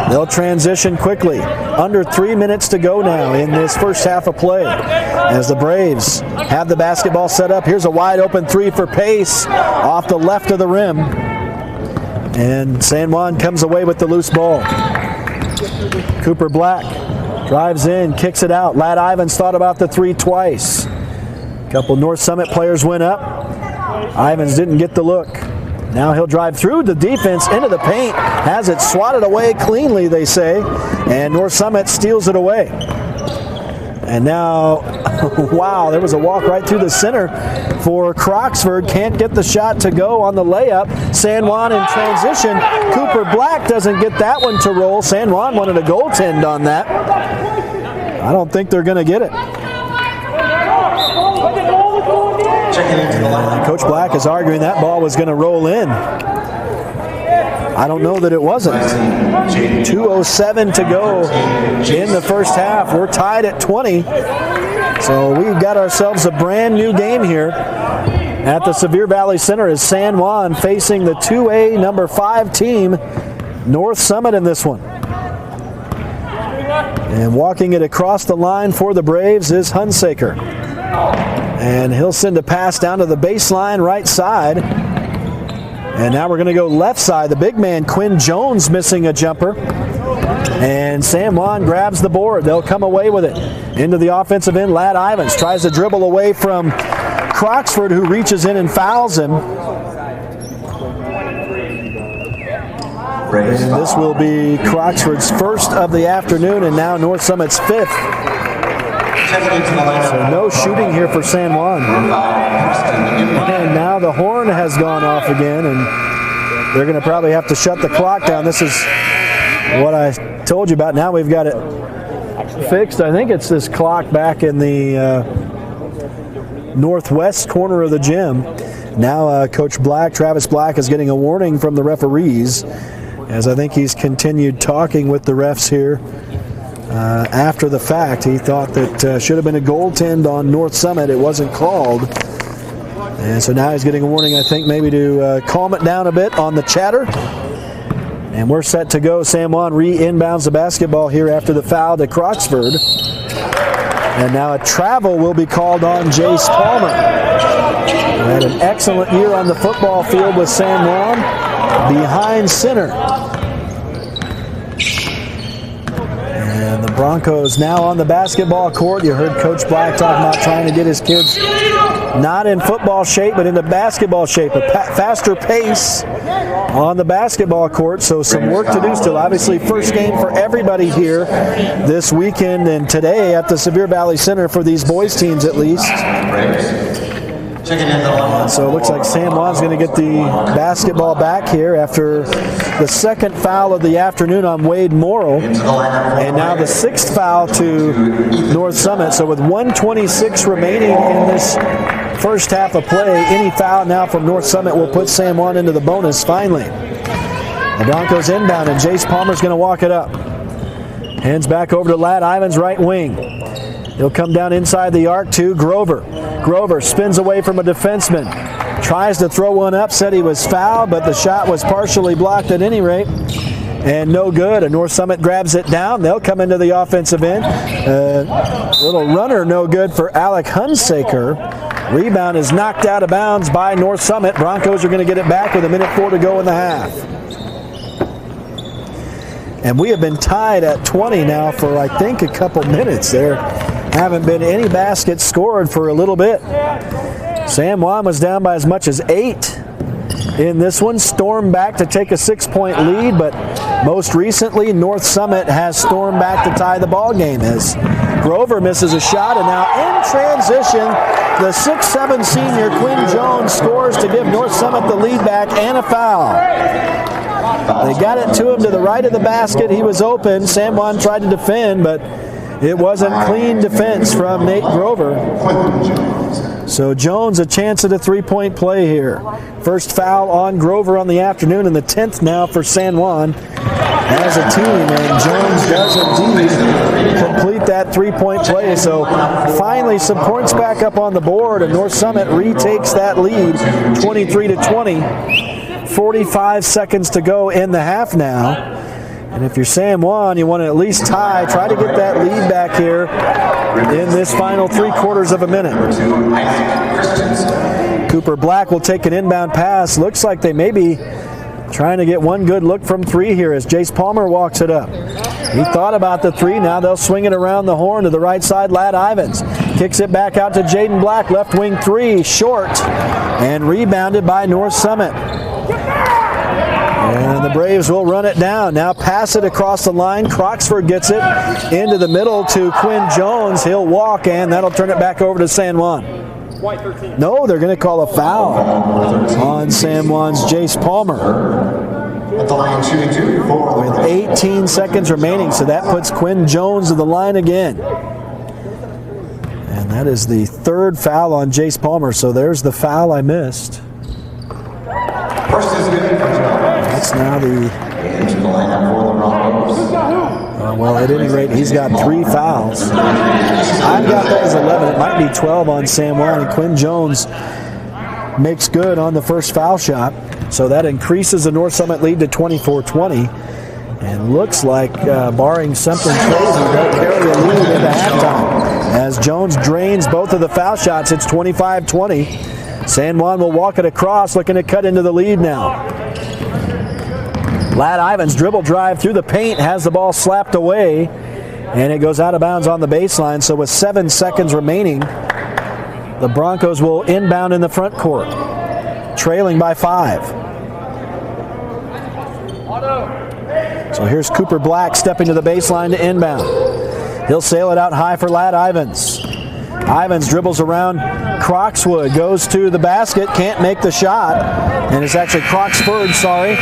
They'll transition quickly. Under 3 minutes to go now in this first half of play as the Braves have the basketball set up. Here's a wide open 3 for Pace off the left of the rim. And San Juan comes away with the loose ball. Cooper Black drives in, kicks it out. Ladd Ivins thought about the 3 twice. A couple North Summit players went up. Ivins didn't get the look. Now he'll drive through the defense into the paint. Has it swatted away cleanly, they say. And North Summit steals it away. And now, wow, there was a walk right through the center for Croxford. Can't get the shot to go on the layup. San Juan in transition. Cooper Black doesn't get that one to roll. San Juan wanted a goaltend on that. I don't think they're going to get it. Coach Black is arguing that ball was going to roll in. I don't know that it wasn't. 2:07 to go in the first half. We're tied at 20. So we've got ourselves a brand new game here at the Sevier Valley Center as San Juan facing the 2A number 5 team, North Summit, in this one. And walking it across the line for the Braves is Hunsaker. And he'll send a pass down to the baseline right side. And now we're going to go left side. The big man, Quinn Jones, missing a jumper. And San Juan grabs the board. They'll come away with it. Into the offensive end, Ladd Ivins tries to dribble away from Croxford, who reaches in and fouls him. And this will be Croxford's first of the afternoon, and now North Summit's 5th. So no shooting here for San Juan. And now the horn has gone off again, and they're going to probably have to shut the clock down. This is what I told you about. Now we've got it fixed. I think it's this clock back in the northwest corner of the gym. Now Coach Black, Travis Black, is getting a warning from the referees, as I think he's continued talking with the refs here after the fact. He thought that should have been a goaltend on North Summit. It wasn't called. And so now he's getting a warning, I think, maybe to calm it down a bit on the chatter. And we're set to go. SanJuan re-inbounds the basketball here after the foul to Croxford. And now a travel will be called on Jace Palmer. He had an excellent year on the football field with SanJuan, behind center. And the Broncos now on the basketball court. You heard Coach Black talking about trying to get his kids not in football shape, but into basketball shape. A faster pace on the basketball court, so some work to do still. Obviously, first game for everybody here this weekend and today at the Sevier Valley Center for these boys teams at least. So it looks like SanJuan's going to get the basketball back here after the second foul of the afternoon on Wade Morrill, and now the sixth foul to North Summit. So with 1:26 remaining in this first half of play, any foul now from North Summit will put SanJuan into the bonus finally. The Broncos inbound, and Jace Palmer's going to walk it up. Hands back over to Ladd Ivins, right wing. He'll come down inside the arc to Grover. Grover spins away from a defenseman. Tries to throw one up, said he was fouled, but the shot was partially blocked at any rate. And no good. And North Summit grabs it down. They'll come into the offensive end. Little runner, no good for Alec Hunsaker. Rebound is knocked out of bounds by North Summit. Broncos are going to get it back with 1:04 to go in the half. And we have been tied at 20 now for, I think, a couple minutes. There haven't been any baskets scored for a little bit. SanJuan was down by as much as 8 in this one. Stormed back to take a 6-point lead, but most recently North Summit has stormed back to tie the ball game as Grover misses a shot, and now in transition, the 6'7" senior Quinn Jones scores to give North Summit the lead back and a foul. They got it to him to the right of the basket. He was open. SanJuan tried to defend, but it wasn't clean defense from Nate Grover. So Jones a chance at a 3-point play here. First foul on Grover on the afternoon, and the 10th now for SanJuan as a team. And Jones does indeed complete that 3-point play. So finally some points back up on the board, and North Summit retakes that lead 23-20. 45 seconds to go in the half now. And if you're SanJuan, you want to at least tie, try to get that lead back here in this final 3/4 of a minute. Cooper Black will take an inbound pass. Looks like they may be trying to get one good look from 3 here as Jace Palmer walks it up. He thought about the 3. Now they'll swing it around the horn to the right side. Ladd Ivins kicks it back out to Jaden Black. Left wing 3, short, and rebounded by North Summit. And the Braves will run it down. Now pass it across the line. Croxford gets it into the middle to Quinn Jones. He'll walk, and that'll turn it back over to SanJuan. No, they're going to call a foul on SanJuan's Jace Palmer. With 18 seconds remaining, so that puts Quinn Jones to the line again. And that is the 3rd foul on Jace Palmer, so there's the foul I missed. That's now the... well, at any rate, he's got 3 fouls. I've got that as 11. It might be 12 on SanJuan, and Quinn Jones makes good on the first foul shot. So that increases the North Summit lead to 24-20. And looks like, barring something crazy, they'll carry a lead into halftime. As Jones drains both of the foul shots, it's 25-20. SanJuan will walk it across, looking to cut into the lead now. Ladd Ivins dribble drive through the paint, has the ball slapped away, and it goes out of bounds on the baseline. So with 7 seconds remaining, the Broncos will inbound in the front court, trailing by 5. So here's Cooper Black stepping to the baseline to inbound. He'll sail it out high for Ladd Ivins. Ivins dribbles around Croxwood, goes to the basket, can't make the shot, and it's actually Croxford, sorry.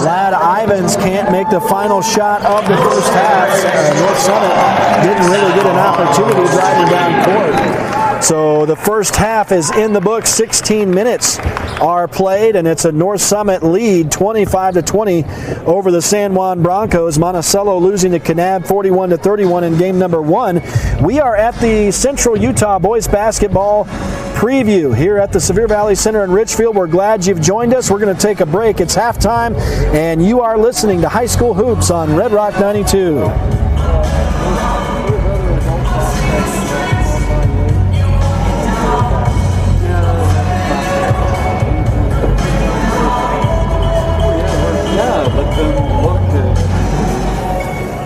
Ladd Ivins can't make the final shot of the first half. North Summit didn't really get an opportunity driving down court. So the first half is in the books. 16 minutes are played, and it's a North Summit lead, 25-20 over the San Juan Broncos. Monticello losing to Kanab 41-31 in game number 1. We are at the Central Utah Boys Basketball preview here at the Sevier Valley Center in Richfield. We're glad you've joined us. We're going to take a break. It's halftime, and you are listening to High School Hoops on Red Rock 92.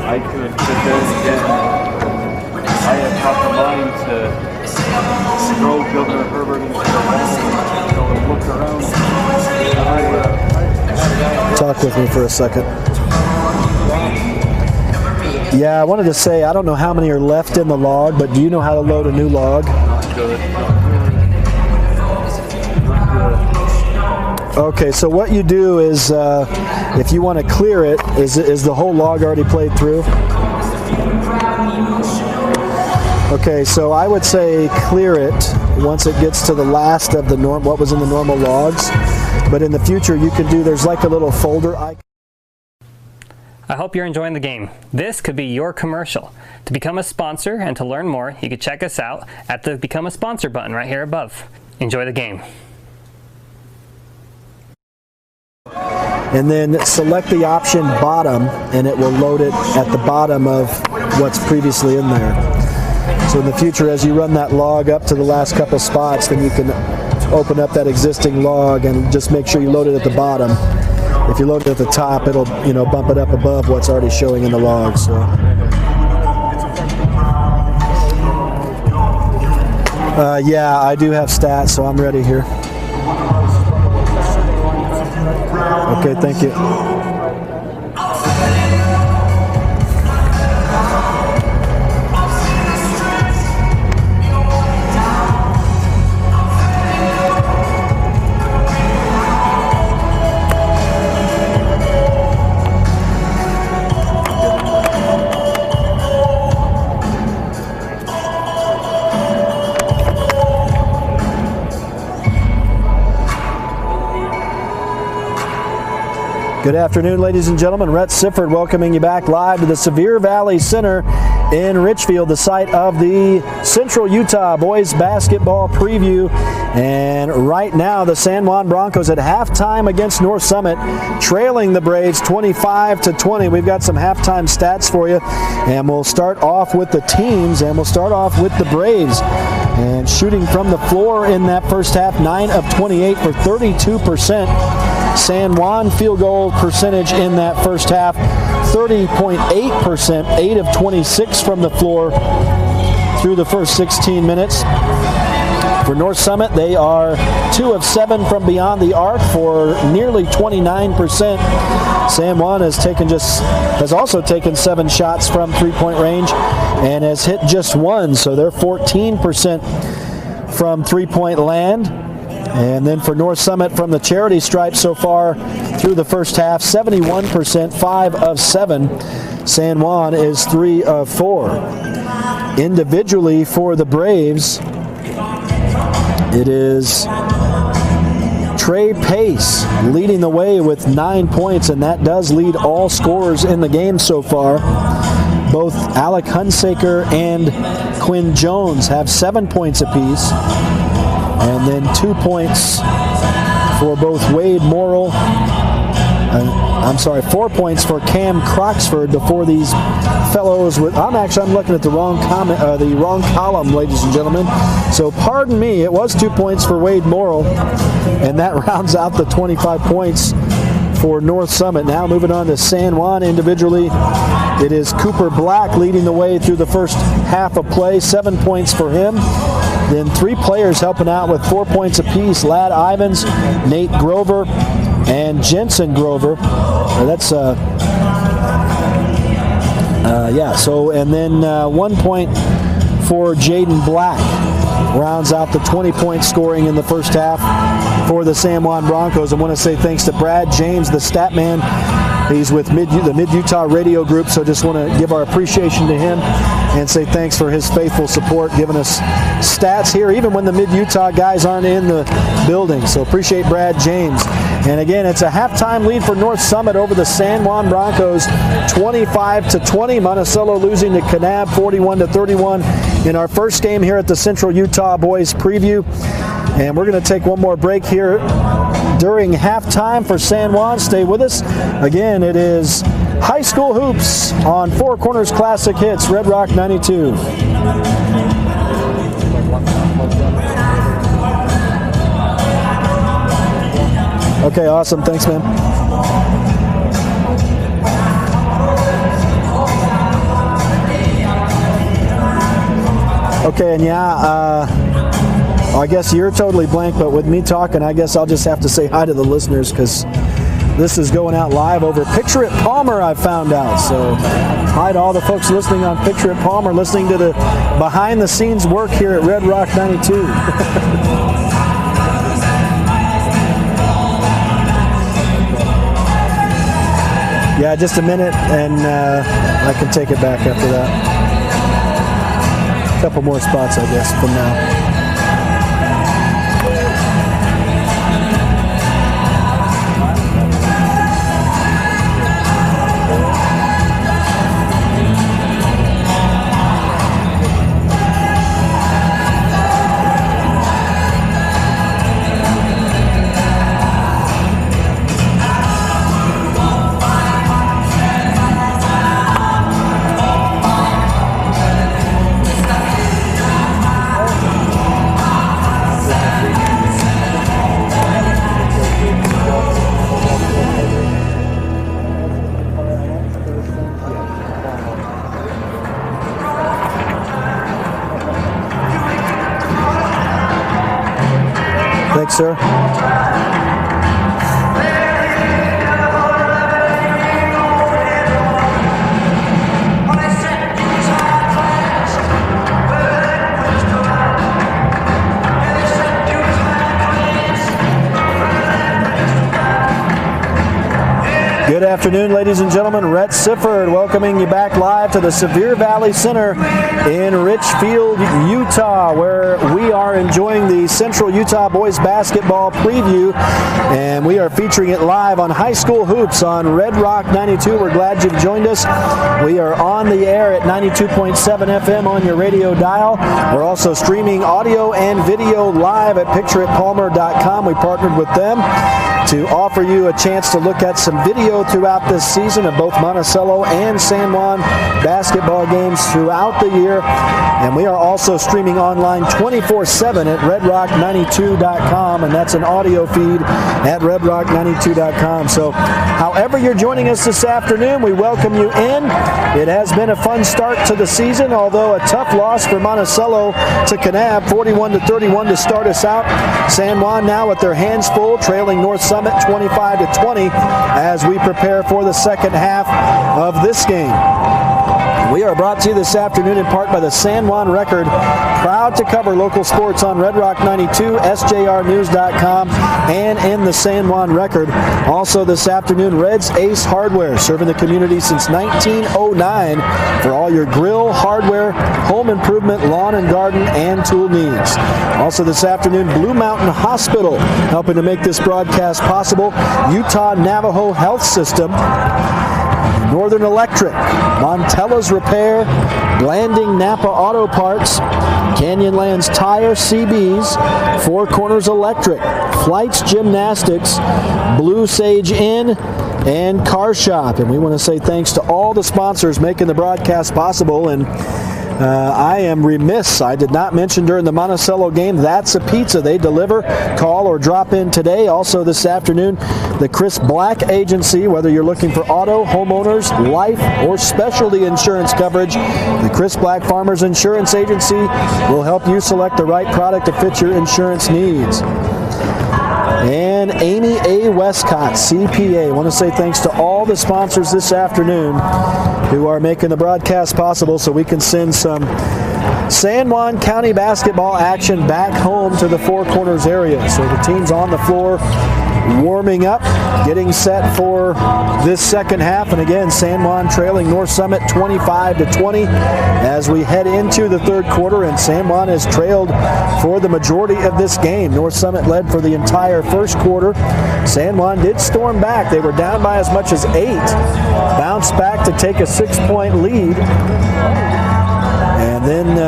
I could, but then again, I have top of mind to throw Governor Herbert into the wall and look around. Talk with me for a second. Yeah, I wanted to say, I don't know how many are left in the log, but do you know how to load a new log? Okay, so what you do is, if you want to clear it, is the whole log already played through? Okay, so I would say clear it once it gets to the last of the what was in the normal logs. But in the future, you can do, there's like a little folder icon. I hope you're enjoying the game. This could be your commercial. To become a sponsor and to learn more, you can check us out at the Become a Sponsor button right here above. Enjoy the game. And then select the option bottom, and it will load it at the bottom of what's previously in there. So in the future, as you run that log up to the last couple spots, then you can open up that existing log and just make sure you load it at the bottom. If you load it at the top, it'll bump it up above what's already showing in the log. So. Yeah, I do have stats, so I'm ready here. Okay, thank you. Good afternoon, ladies and gentlemen. Rhett Sifford welcoming you back live to the Sevier Valley Center in Richfield, the site of the Central Utah Boys Basketball Preview. And right now, the San Juan Broncos at halftime against North Summit, trailing the Braves 25-20. We've got some halftime stats for you, and we'll start off with the teams, and we'll start off with the Braves. And shooting from the floor in that first half, 9 of 28 for 32%. San Juan field goal percentage in that first half, 30.8%, 8 of 26 from the floor through the first 16 minutes. For North Summit, they are 2 of 7 from beyond the arc for nearly 29%. San Juan has also taken 7 shots from three-point range and has hit just 1, so they're 14% from three-point land. And then for North Summit from the charity stripe so far through the first half, 71%, 5 of 7. San Juan is 3 of 4. Individually for the Braves, it is Trey Pace leading the way with 9 points, and that does lead all scorers in the game so far. Both Alec Hunsaker and Quinn Jones have 7 points apiece. And then 2 points for both Wade Morrill. 4 points for Cam Croxford before these fellows. I'm looking at the wrong column, ladies and gentlemen. So pardon me, it was 2 points for Wade Morrill, and that rounds out the 25 points for North Summit. Now moving on to San Juan individually, it is Cooper Black leading the way through the first half of play, 7 points for him. Then 3 players helping out with 4 points apiece, Ladd Ivins, Nate Grover, and Jensen Grover. And then 1 point for Jaden Black. Rounds out the 20-point scoring in the first half for the San Juan Broncos. I want to say thanks to Brad James, the stat man, He's with the Mid-Utah Radio Group, so just want to give our appreciation to him and say thanks for his faithful support, giving us stats here, even when the Mid-Utah guys aren't in the building. So appreciate Brad James. And again, it's a halftime lead for North Summit over the San Juan Broncos, 25-20. Monticello losing to Kanab, 41-31 in our first game here at the Central Utah Boys Preview. And we're going to take one more break here during halftime for San Juan. Stay with us. Again, it is High School Hoops on Four Corners Classic Hits, Red Rock 92. Okay, awesome. Thanks, man. Okay, and I guess you're totally blank, but with me talking, I guess I'll just have to say hi to the listeners because this is going out live over Picture It Palmer, I found out. So hi to all the folks listening on Picture It Palmer, listening to the behind-the-scenes work here at Red Rock 92. Yeah, just a minute, and I can take it back after that. A couple more spots, I guess, from now. Thanks, sir. Good afternoon, ladies and gentlemen. Rhett Sifford welcoming you back live to the Sevier Valley Center in Richfield, Utah, where we are enjoying the Central Utah Boys Basketball Preview, and we are featuring it live on High School Hoops on Red Rock 92. We're glad you've joined us. We are on the air at 92.7 FM on your radio dial. We're also streaming audio and video live at pictureitpalmer.com. We partnered with them to offer you a chance to look at some video throughout this season of both Monticello and San Juan basketball games throughout the year. And we are also streaming online 24/7 at redrock92.com, and that's an audio feed at redrock92.com. So however you're joining us this afternoon, we welcome you in. It has been a fun start to the season, although a tough loss for Monticello to Kanab, 41-31 to start us out. San Juan now with their hands full, trailing North Summit 25-20 as we prepare for the second half of this game. We are brought to you this afternoon in part by the San Juan Record, proud to cover local sports on Red Rock 92, SJRnews.com, and in the San Juan Record. Also this afternoon, Red's Ace Hardware, serving the community since 1909 for all your grill, hardware, home improvement, lawn and garden, and tool needs. Also this afternoon, Blue Mountain Hospital, helping to make this broadcast possible, Utah Navajo Health System, Northern Electric, Montella's Repair, Blanding Napa Auto Parts, Canyonlands Tire, CB's, Four Corners Electric, Flights Gymnastics, Blue Sage Inn, and Car Shop. And we want to say thanks to all the sponsors making the broadcast possible. And I am remiss, I did not mention during the Monticello game, That's a Pizza. They deliver, call, or drop in today. Also this afternoon, the Chris Black Agency, whether you're looking for auto, homeowners, life, or specialty insurance coverage, the Chris Black Farmers Insurance Agency will help you select the right product to fit your insurance needs. And Amy A. Westcott, CPA. I want to say thanks to all the sponsors this afternoon who are making the broadcast possible so we can send some San Juan County basketball action back home to the Four Corners area. So the team's on the floor warming up, getting set for this second half. And again, San Juan trailing North Summit 25-20 as we head into the third quarter, and San Juan has trailed for the majority of this game. North Summit led for the entire first quarter. San Juan did storm back. They were down by as much as 8, bounced back to take a 6-point lead. And then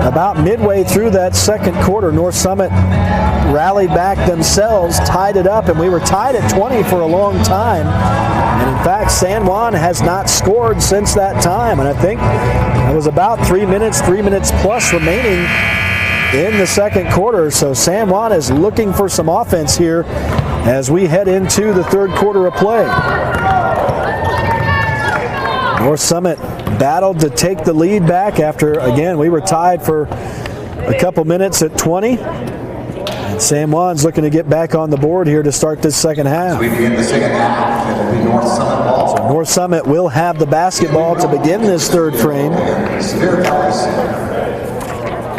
about midway through that second quarter, North Summit rallied back themselves, tied it up, and we were tied at 20 for a long time. And in fact, San Juan has not scored since that time. And I think it was about 3 minutes plus remaining in the second quarter. So San Juan is looking for some offense here as we head into the third quarter of play. North Summit battled to take the lead back after, again, we were tied for a couple minutes at 20. And San Juan's looking to get back on the board here to start this second half. We begin the second half. It'll be North Summit ball. So North Summit will have the basketball to begin this third frame.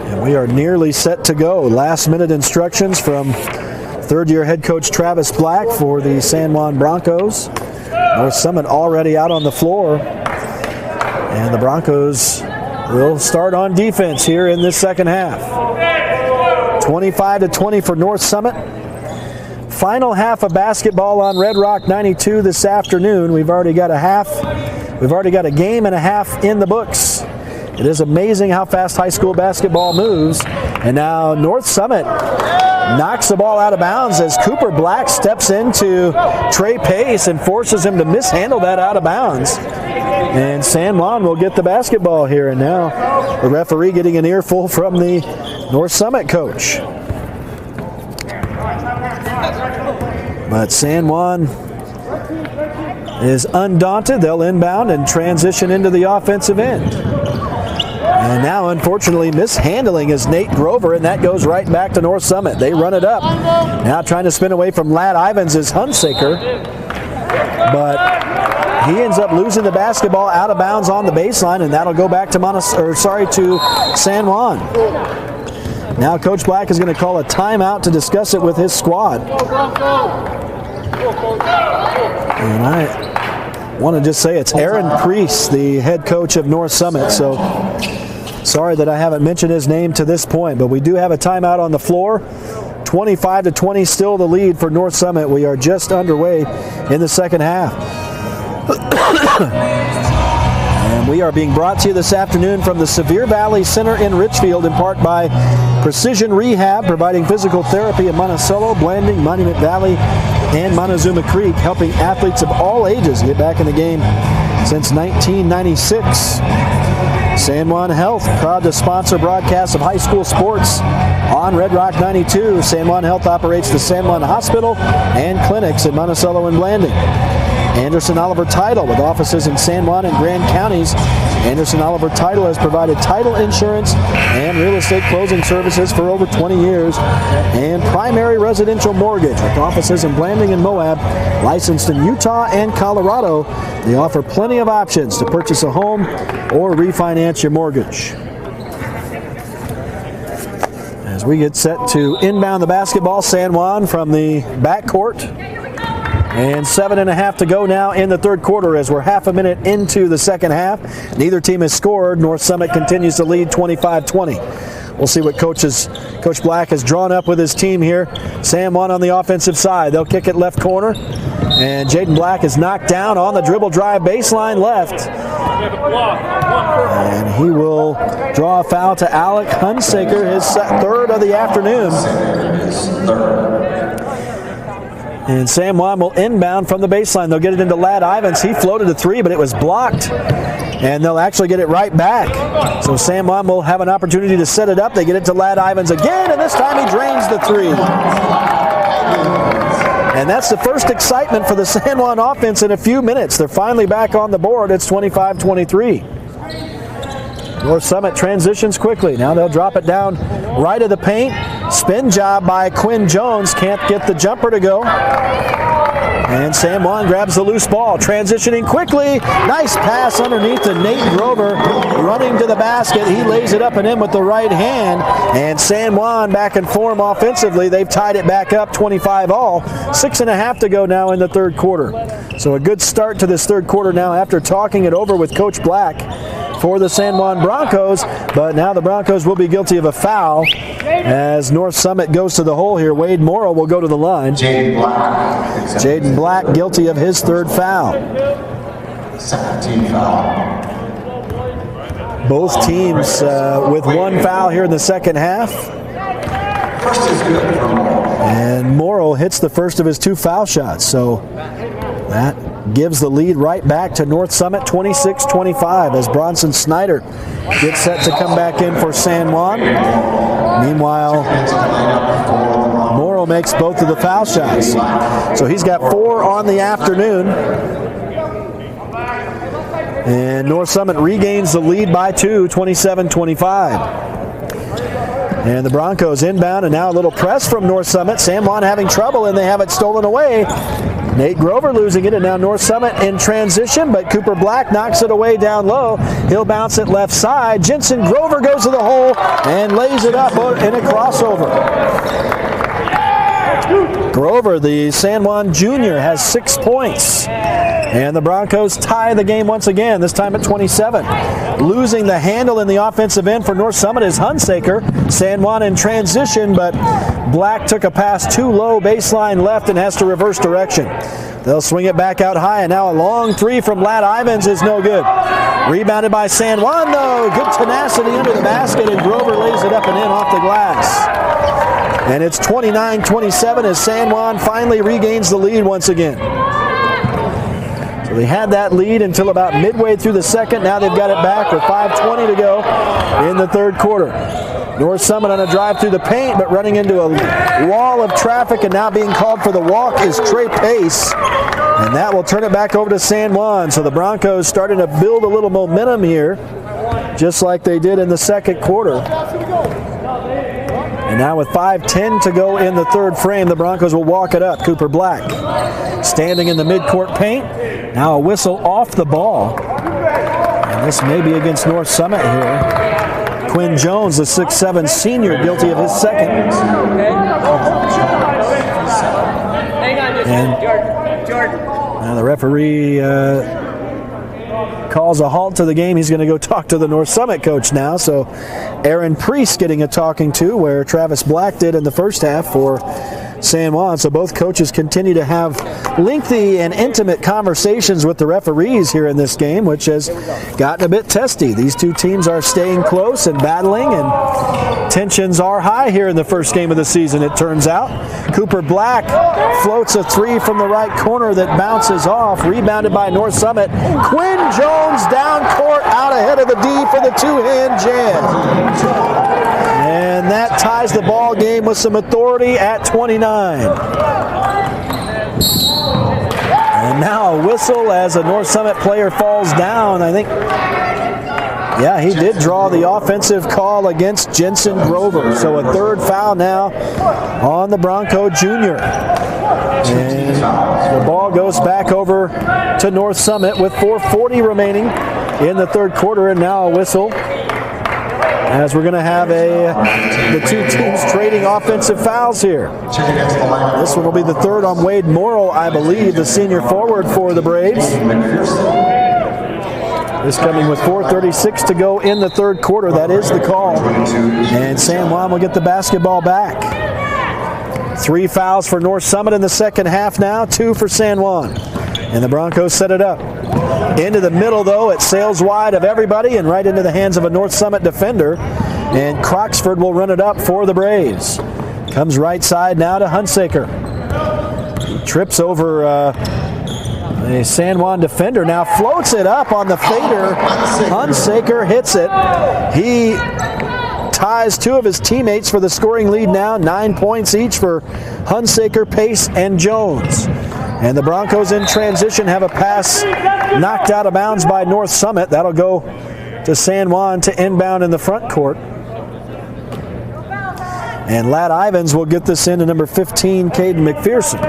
And we are nearly set to go. Last minute instructions from third-year head coach Travis Black for the San Juan Broncos. North Summit already out on the floor. And the Broncos will start on defense here in this second half. 25-20 for North Summit. Final half of basketball on Red Rock 92 this afternoon. We've already got a game and a half in the books. It is amazing how fast high school basketball moves. And now North Summit knocks the ball out of bounds as Cooper Black steps into Trey Pace and forces him to mishandle that out of bounds. And San Juan will get the basketball here. And now the referee getting an earful from the North Summit coach. But San Juan is undaunted. They'll inbound and transition into the offensive end. And now, unfortunately, mishandling is Nate Grover, and that goes right back to North Summit. They run it up. Now trying to spin away from Ladd Ivins is Hunsaker. But he ends up losing the basketball out of bounds on the baseline, and that'll go back to San Juan. Now Coach Black is going to call a timeout to discuss it with his squad. And I want to just say it's Aaron Priest, the head coach of North Summit. So sorry that I haven't mentioned his name to this point, but we do have a timeout on the floor. 25-20 still the lead for North Summit. We are just underway in the second half. And we are being brought to you this afternoon from the Sevier Valley Center in Richfield, in part by Precision Rehab, providing physical therapy in Monticello, Blanding, Monument Valley, and Montezuma Creek, helping athletes of all ages get back in the game since 1996. San Juan Health, proud to sponsor broadcasts of high school sports on Red Rock 92. San Juan Health operates the San Juan Hospital and clinics in Monticello and Blanding. Anderson Oliver Title, with offices in San Juan and Grand Counties. Anderson Oliver Title has provided title insurance and real estate closing services for over 20 years. And primary residential mortgage, with offices in Blanding and Moab, licensed in Utah and Colorado. They offer plenty of options to purchase a home or refinance your mortgage. As we get set to inbound the basketball, San Juan from the backcourt. And 7.5 to go now in the third quarter as we're half a minute into the second half. Neither team has scored. North Summit continues to lead 25-20. We'll see what Coach Black has drawn up with his team here. San Juan on the offensive side. They'll kick it left corner. And Jaden Black is knocked down on the dribble drive baseline left. And he will draw a foul to Alec Hunsaker, his third of the afternoon. And San Juan will inbound from the baseline. They'll get it into Ladd Ivins. He floated a three, but it was blocked. And they'll actually get it right back. So San Juan will have an opportunity to set it up. They get it to Ladd Ivins again, and this time he drains the three. And that's the first excitement for the San Juan offense in a few minutes. They're finally back on the board. It's 25-23. North Summit transitions quickly. Now they'll drop it down right of the paint. Spin job by Quinn Jones. Can't get the jumper to go. And San Juan grabs the loose ball, transitioning quickly. Nice pass underneath to Nate Grover, running to the basket. He lays it up and in with the right hand. And San Juan back in form offensively. They've tied it back up 25 all. 6.5 to go now in the third quarter. So a good start to this third quarter now after talking it over with Coach Black for the San Juan Broncos. But now the Broncos will be guilty of a foul as North Summit goes to the hole here. Wade Morrow will go to the line. Jaden Black guilty of his third foul. Second team foul. Both teams with one foul here in the second half. First is good for Morrow. And Morrow hits the first of his 2 foul shots. So that gives the lead right back to North Summit, 26-25, as Bronson Snyder gets set to come back in for San Juan. Meanwhile, Morrow makes both of the foul shots. So he's got 4 on the afternoon. And North Summit regains the lead by 2, 27-25. And the Broncos inbound, and now a little press from North Summit. San Juan having trouble, and they have it stolen away. Nate Grover losing it, and now North Summit in transition, but Cooper Black knocks it away down low. He'll bounce it left side. Jensen Grover goes to the hole and lays it up in a crossover. Grover, the San Juan junior, has 6 points. And the Broncos tie the game once again, this time at 27. Losing the handle in the offensive end for North Summit is Hunsaker. San Juan in transition, but Black took a pass too low, baseline left, and has to reverse direction. They'll swing it back out high, and now a long 3 from Ladd Ivins is no good. Rebounded by San Juan, though. Good tenacity under the basket, and Grover lays it up and in off the glass. And it's 29-27 as San Juan finally regains the lead once again. So they had that lead until about midway through the second. Now they've got it back with 5:20 to go in the third quarter. North Summit on a drive through the paint, but running into a wall of traffic, and now being called for the walk is Trey Pace. And that will turn it back over to San Juan. So the Broncos starting to build a little momentum here, just like they did in the second quarter. And now with 5:10 to go in the third frame, the Broncos will walk it up. Cooper Black standing in the midcourt paint. Now a whistle off the ball. And this may be against North Summit here. Quinn Jones, the 6'7 senior, guilty of his second. And now the referee calls a halt to the game. He's going to go talk to the North Summit coach now. So Aaron Priest getting a talking to, where Travis Black did in the first half for San Juan. So both coaches continue to have lengthy and intimate conversations with the referees here in this game, which has gotten a bit testy. These two teams are staying close and battling, and tensions are high here in the first game of the season, it turns out. Cooper Black floats a 3 from the right corner that bounces off, rebounded by North Summit. Quinn Jones down court, out ahead of the D for the 2-hand jam. And that ties the ball game with some authority at 29. And now a whistle as a North Summit player falls down. I think, yeah, he did draw the offensive call against Jensen Grover. So a third foul now on the Bronco junior. And the ball goes back over to North Summit with 4:40 remaining in the third quarter, and now a whistle, as we're going to have the two teams trading offensive fouls here. This one will be the third on Wade Morrow, I believe, the senior forward for the Braves. This coming with 4:36 to go in the third quarter. That is the call. And San Juan will get the basketball back. 3 fouls for North Summit in the second half now, 2 for San Juan. And the Broncos set it up. Into the middle, though, it sails wide of everybody and right into the hands of a North Summit defender. And Croxford will run it up for the Braves. Comes right side now to Hunsaker. He trips over a San Juan defender, now floats it up on the fader. Hunsaker hits it. He ties 2 of his teammates for the scoring lead now, 9 points each for Hunsaker, Pace, and Jones. And the Broncos in transition have a pass knocked out of bounds by North Summit. That'll go to San Juan to inbound in the front court. And Ladd Ivins will get this into number 15, Caden McPherson.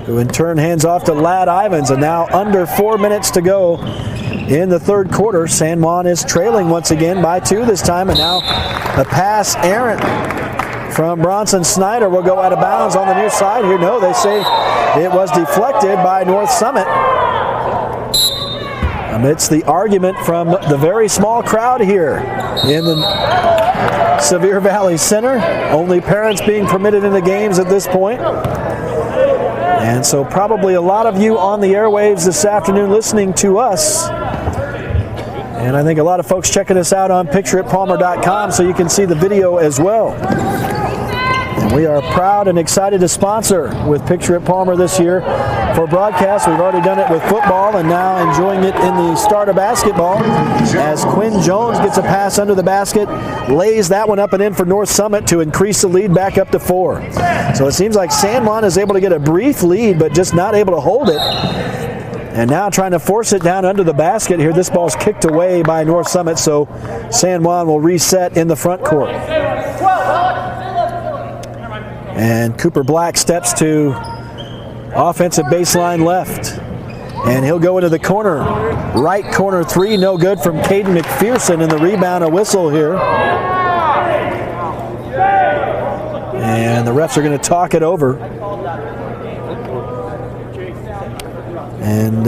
who in turn hands off to Ladd Ivins. And now under 4 minutes to go in the third quarter. San Juan is trailing once again by 2 this time. And now a pass errant from Bronson Snyder will go out of bounds on the near side here. No, they say it was deflected by North Summit. Amidst the argument from the very small crowd here in the Sevier Valley Center. Only parents being permitted into games at this point. And so probably a lot of you on the airwaves this afternoon listening to us. And I think a lot of folks checking us out on pictureitpalmer.com so you can see the video as well. And we are proud and excited to sponsor with Picture at Palmer this year for broadcast. We've already done it with football and now enjoying it in the start of basketball as Quinn Jones gets a pass under the basket, lays that one up and in for North Summit to increase the lead back up to 4. So it seems like San Juan is able to get a brief lead but just not able to hold it. And now trying to force it down under the basket here. This ball's kicked away by North Summit, so San Juan will reset in the front court. And Cooper Black steps to offensive baseline left. And he'll go into the corner. Right corner 3, no good from Caden McPherson, and the rebound, a whistle here. And the refs are going to talk it over. And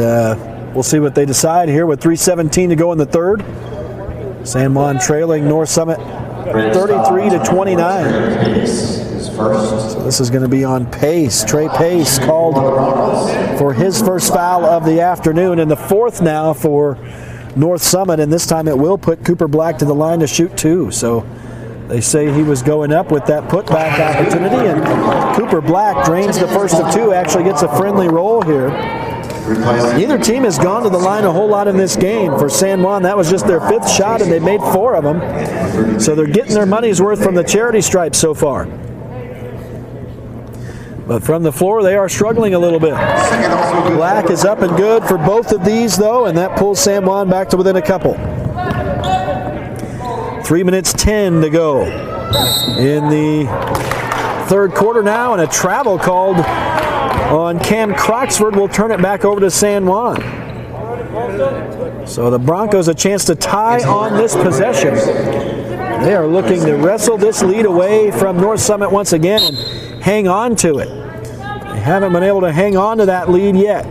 we'll see what they decide here with 3:17 to go in the third. San Juan trailing North Summit 33-29. So this is going to be on Pace. Trey Pace called for his first foul of the afternoon, and the fourth now for North Summit, and this time it will put Cooper Black to the line to shoot 2. So they say he was going up with that putback opportunity, and Cooper Black drains the first of 2, actually gets a friendly roll here. Neither team has gone to the line a whole lot in this game. For San Juan, that was just their 5th shot, and they made 4 of them. So they're getting their money's worth from the charity stripe so far. But from the floor, they are struggling a little bit. Black is up and good for both of these, though, and that pulls San Juan back to within a couple. 3 minutes 10 to go in the third quarter now, and a travel called on Cam Croxford will turn it back over to San Juan. So the Broncos a chance to tie on this possession. They are looking to wrestle this lead away from North Summit once again and hang on to it. They haven't been able to hang on to that lead yet.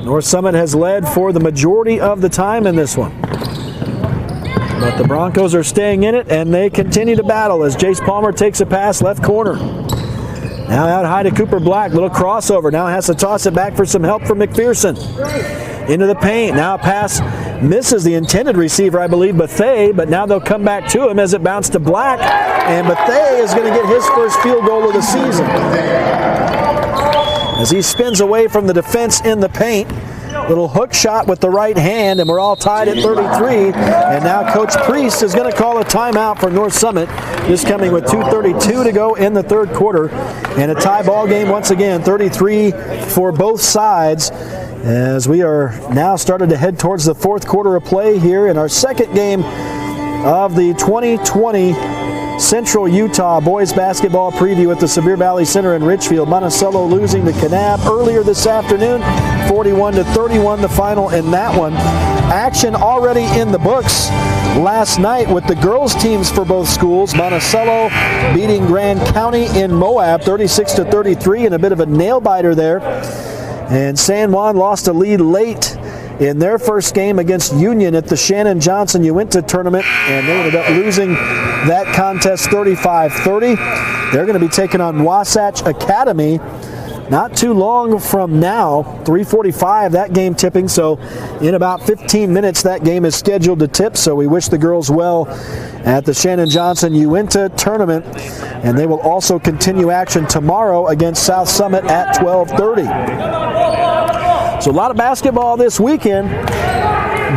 North Summit has led for the majority of the time in this one. But the Broncos are staying in it, and they continue to battle as Jace Palmer takes a pass left corner. Now out high to Cooper Black, little crossover. Now has to toss it back for some help from McPherson. Into the paint, now a pass misses the intended receiver, I believe, Bethea, but now they'll come back to him as it bounced to Black, and Bethea is going to get his first field goal of the season. As he spins away from the defense in the paint, little hook shot with the right hand, and we're all tied at 33, and now Coach Priest is going to call a timeout for North Summit. This coming with 2:32 to go in the third quarter, and a tie ball game once again, 33 for both sides, as we are now started to head towards the fourth quarter of play here in our second game of the 2020 Central Utah boys basketball preview at the Sevier Valley Center in Richfield. Monticello losing to Kanab earlier this afternoon, 41-31 the final in that one. Action already in the books last night with the girls teams for both schools. Monticello beating Grand County in Moab 36-33 in a bit of a nail biter there. And San Juan lost a lead late in their first game against Union at the Shannon Johnson Uinta tournament, and they ended up losing that contest 35-30. They're going to be taking on Wasatch Academy not too long from now, 3:45 that game tipping, so in about 15 minutes that game is scheduled to tip, so we wish the girls well at the Shannon Johnson Uinta tournament, and they will also continue action tomorrow against South Summit at 12:30. So a lot of basketball this weekend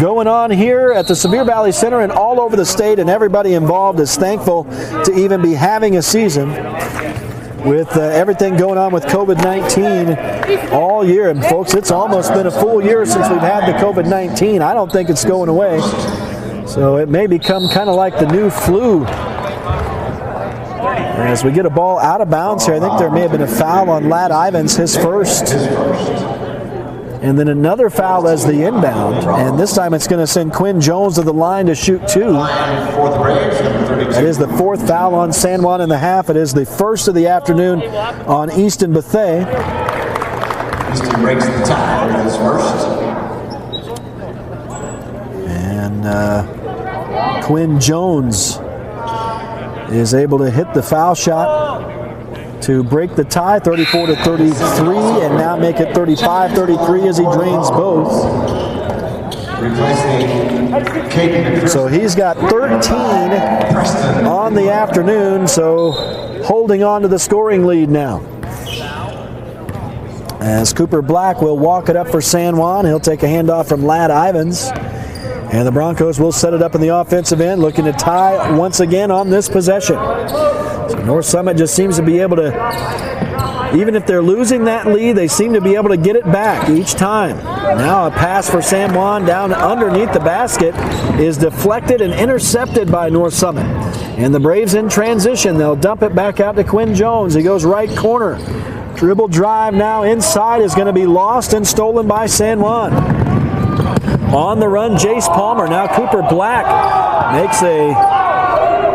going on here at the Sevier Valley Center and all over the state, and everybody involved is thankful to even be having a season with everything going on with COVID-19 all year. And folks, it's almost been a full year since we've had the COVID-19. I don't think it's going away. So it may become kind of like the new flu. As we get a ball out of bounds here, I think there may have been a foul on Ladd Ivins, his first. And then another foul as the inbound. And this time it's going to send Quinn Jones to the line to shoot 2. That is the 4th foul on San Juan in the half. It is the first of the afternoon on Easton Bethea. Easton breaks the tie with his first. And Quinn Jones is able to hit the foul shot to break the tie, 34-33, and now make it 35-33 as he drains both. So he's got 13 on the afternoon, so holding on to the scoring lead now. As Cooper Black will walk it up for San Juan, he'll take a handoff from Ladd Ivins. And the Broncos will set it up in the offensive end, looking to tie once again on this possession. So North Summit just seems to be able to, even if they're losing that lead, they seem to be able to get it back each time. Now a pass for San Juan down underneath the basket is deflected and intercepted by North Summit. And the Braves in transition. They'll dump it back out to Quinn Jones. He goes right corner. Dribble drive now inside is going to be lost and stolen by San Juan. On the run, Jace Palmer. Now Cooper Black makes a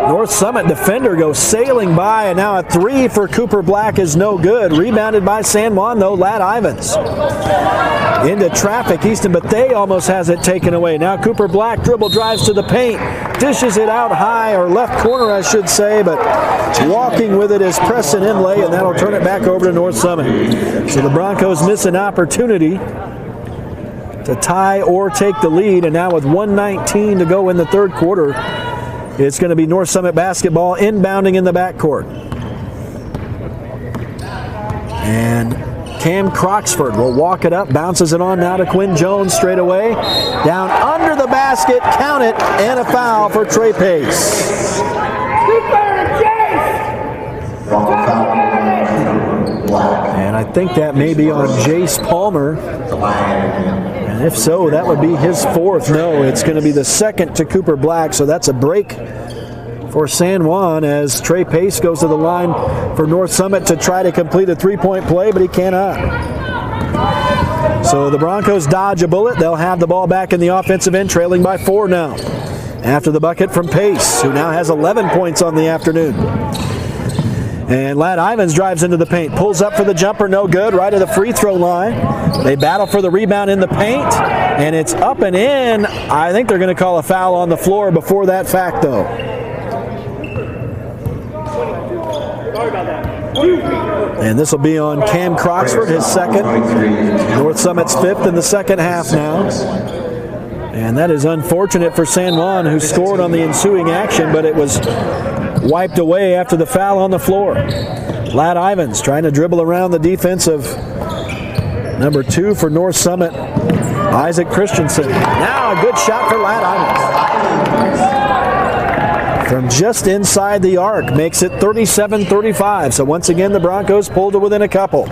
North Summit defender go sailing by, and now a 3 for Cooper Black is no good. Rebounded by San Juan, though, Ladd Ivins. Into traffic, Easton Bethea almost has it taken away. Now Cooper Black dribble drives to the paint, dishes it out high, or left corner, I should say, but walking with it is Preston Inlay, and that'll turn it back over to North Summit. So the Broncos miss an opportunity to tie or take the lead, and now with 1:19 to go in the third quarter, it's going to be North Summit basketball inbounding in the backcourt. And Cam Croxford will walk it up, bounces it on now to Quinn Jones straight away. Down under the basket, count it, and a foul for Trey Pace. And I think that may be on Jace Palmer. And if so, that would be his 4th. No, it's going to be the 2nd to Cooper Black, so that's a break for San Juan as Trey Pace goes to the line for North Summit to try to complete a 3-point play, but he cannot. So the Broncos dodge a bullet. They'll have the ball back in the offensive end, trailing by 4 now. After the bucket from Pace, who now has 11 points on the afternoon. And Ladd Ivins drives into the paint, pulls up for the jumper, no good, right at the free throw line. They battle for the rebound in the paint, and it's up and in. I think they're going to call a foul on the floor before that fact, though. And this will be on Cam Croxford, his 2nd. North Summit's 5th in the second half now. And that is unfortunate for San Juan, who scored on the ensuing action, but it was wiped away after the foul on the floor. Ladd Ivins trying to dribble around the defense of number 2 for North Summit, Isaac Christensen. Now a good shot for Ladd Ivins. From just inside the arc, makes it 37-35. So once again, the Broncos pulled to within a couple.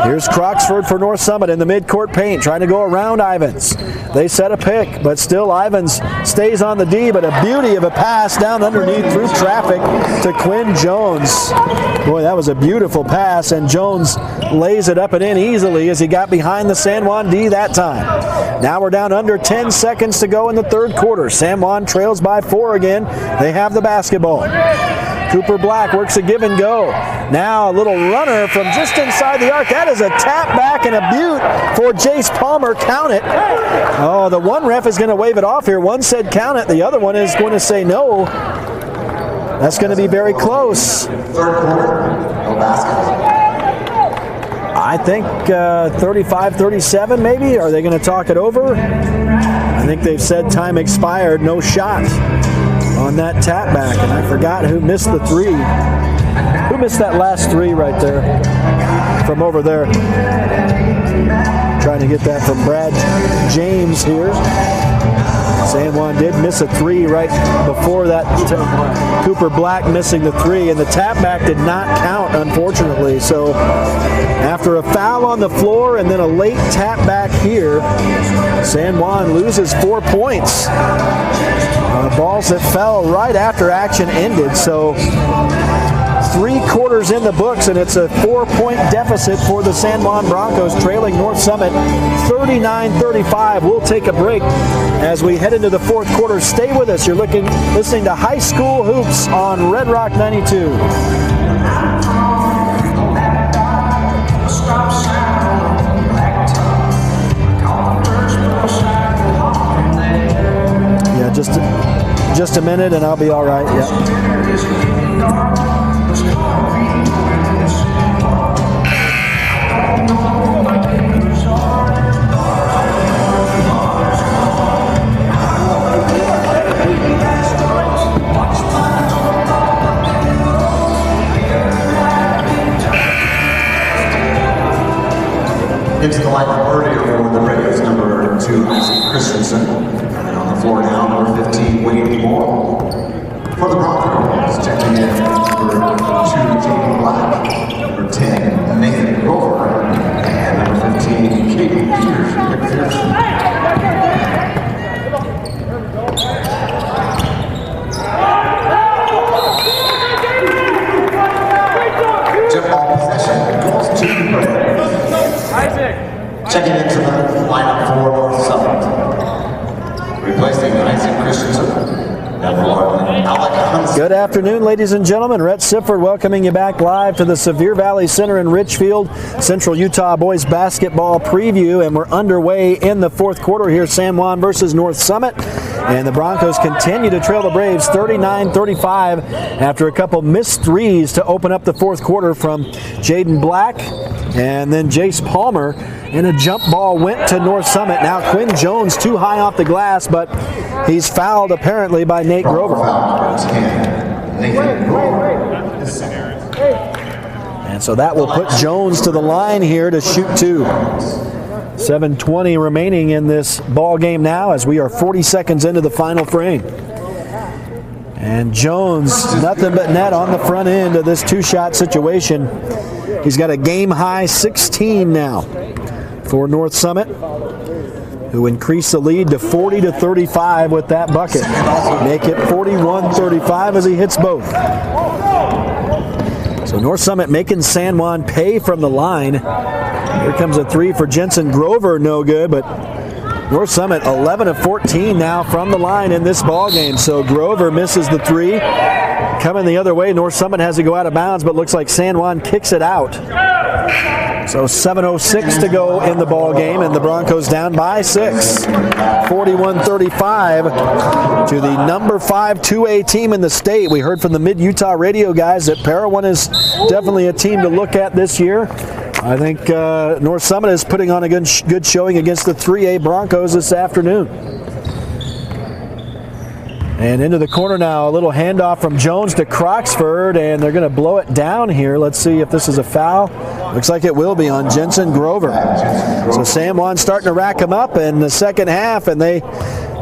Here's Croxford for North Summit in the midcourt paint, trying to go around Ivins. They set a pick, but still Ivins stays on the D, but a beauty of a pass down underneath through traffic to Quinn Jones. Boy, that was a beautiful pass, and Jones lays it up and in easily as he got behind the San Juan D that time. Now we're down under 10 seconds to go in the third quarter. San Juan trails by 4 again. They have the basketball. Cooper Black works a give and go. Now a little runner from just inside the arc. That is a tap back and a beaut for Jace Palmer. Count it. Oh, the one ref is going to wave it off here. One said count it. The other one is going to say no. That's going to be very close. Third quarter, no basket. I think 35-37 maybe. Are they going to talk it over? I think they've said time expired, no shot on that tap back, and I forgot who missed the 3. Who missed that last 3 right there from over there? Trying to get that from Brad James here. San Juan did miss a 3 right before that. Cooper Black missing the 3, and the tap back did not count, unfortunately. So after a foul on the floor and then a late tap back here, San Juan loses 4 points. Balls that fell right after action ended. So 3 quarters in the books, and it's a 4-point deficit for the San Juan Broncos, trailing North Summit 39-35. We'll take a break as we head into the 4th quarter. Stay with us. You're listening to High School Hoops on Red Rock 92. Yeah, just a minute and I'll be all right. Yeah. Into the lineup earlier for the Braves, number 2, Isaac Christensen. And on the floor now, number 15, Wade Moore. For the Broncos, checking in, number 2, Jaden Black. Number 10, Nathan Grover. And number 15, Katie McPherson. Jump ball possession goes to the Braves. Checking into the lineup for North Summit. Replacing Isaac Christensen, number 1, Alec Hunts. Good afternoon, ladies and gentlemen. Rhett Sifford welcoming you back live to the Sevier Valley Center in Richfield. Central Utah boys basketball preview, and we're underway in the 4th quarter here. San Juan versus North Summit. And the Broncos continue to trail the Braves 39-35 after a couple missed threes to open up the 4th quarter from Jaden Black and then Jace Palmer. And a jump ball went to North Summit. Now Quinn Jones too high off the glass, but he's fouled apparently by Nate Grover. And so that will put Jones to the line here to shoot 2. 7:20 remaining in this ball game now as we are 40 seconds into the final frame. And Jones, nothing but net on the front end of this 2-shot situation. He's got a game-high 16 now for North Summit, who increased the lead to 40-35 with that bucket. Make it 41-35 as he hits both. So North Summit making San Juan pay from the line. Here comes a 3 for Jensen Grover, no good, but North Summit 11 of 14 now from the line in this ball game. So Grover misses the 3. Coming the other way, North Summit has to go out of bounds, but looks like San Juan kicks it out. So 7:06 to go in the ball game, and the Broncos down by 6. 41-35 to the number 5 2A team in the state. We heard from the Mid-Utah radio guys that Parowan is definitely a team to look at this year. I think North Summit is putting on a good showing against the 3A Broncos this afternoon. And into the corner now, a little handoff from Jones to Croxford, and they're going to blow it down here. Let's see if this is a foul. Looks like it will be on Jensen Grover. So San Juan starting to rack them up in the second half, and they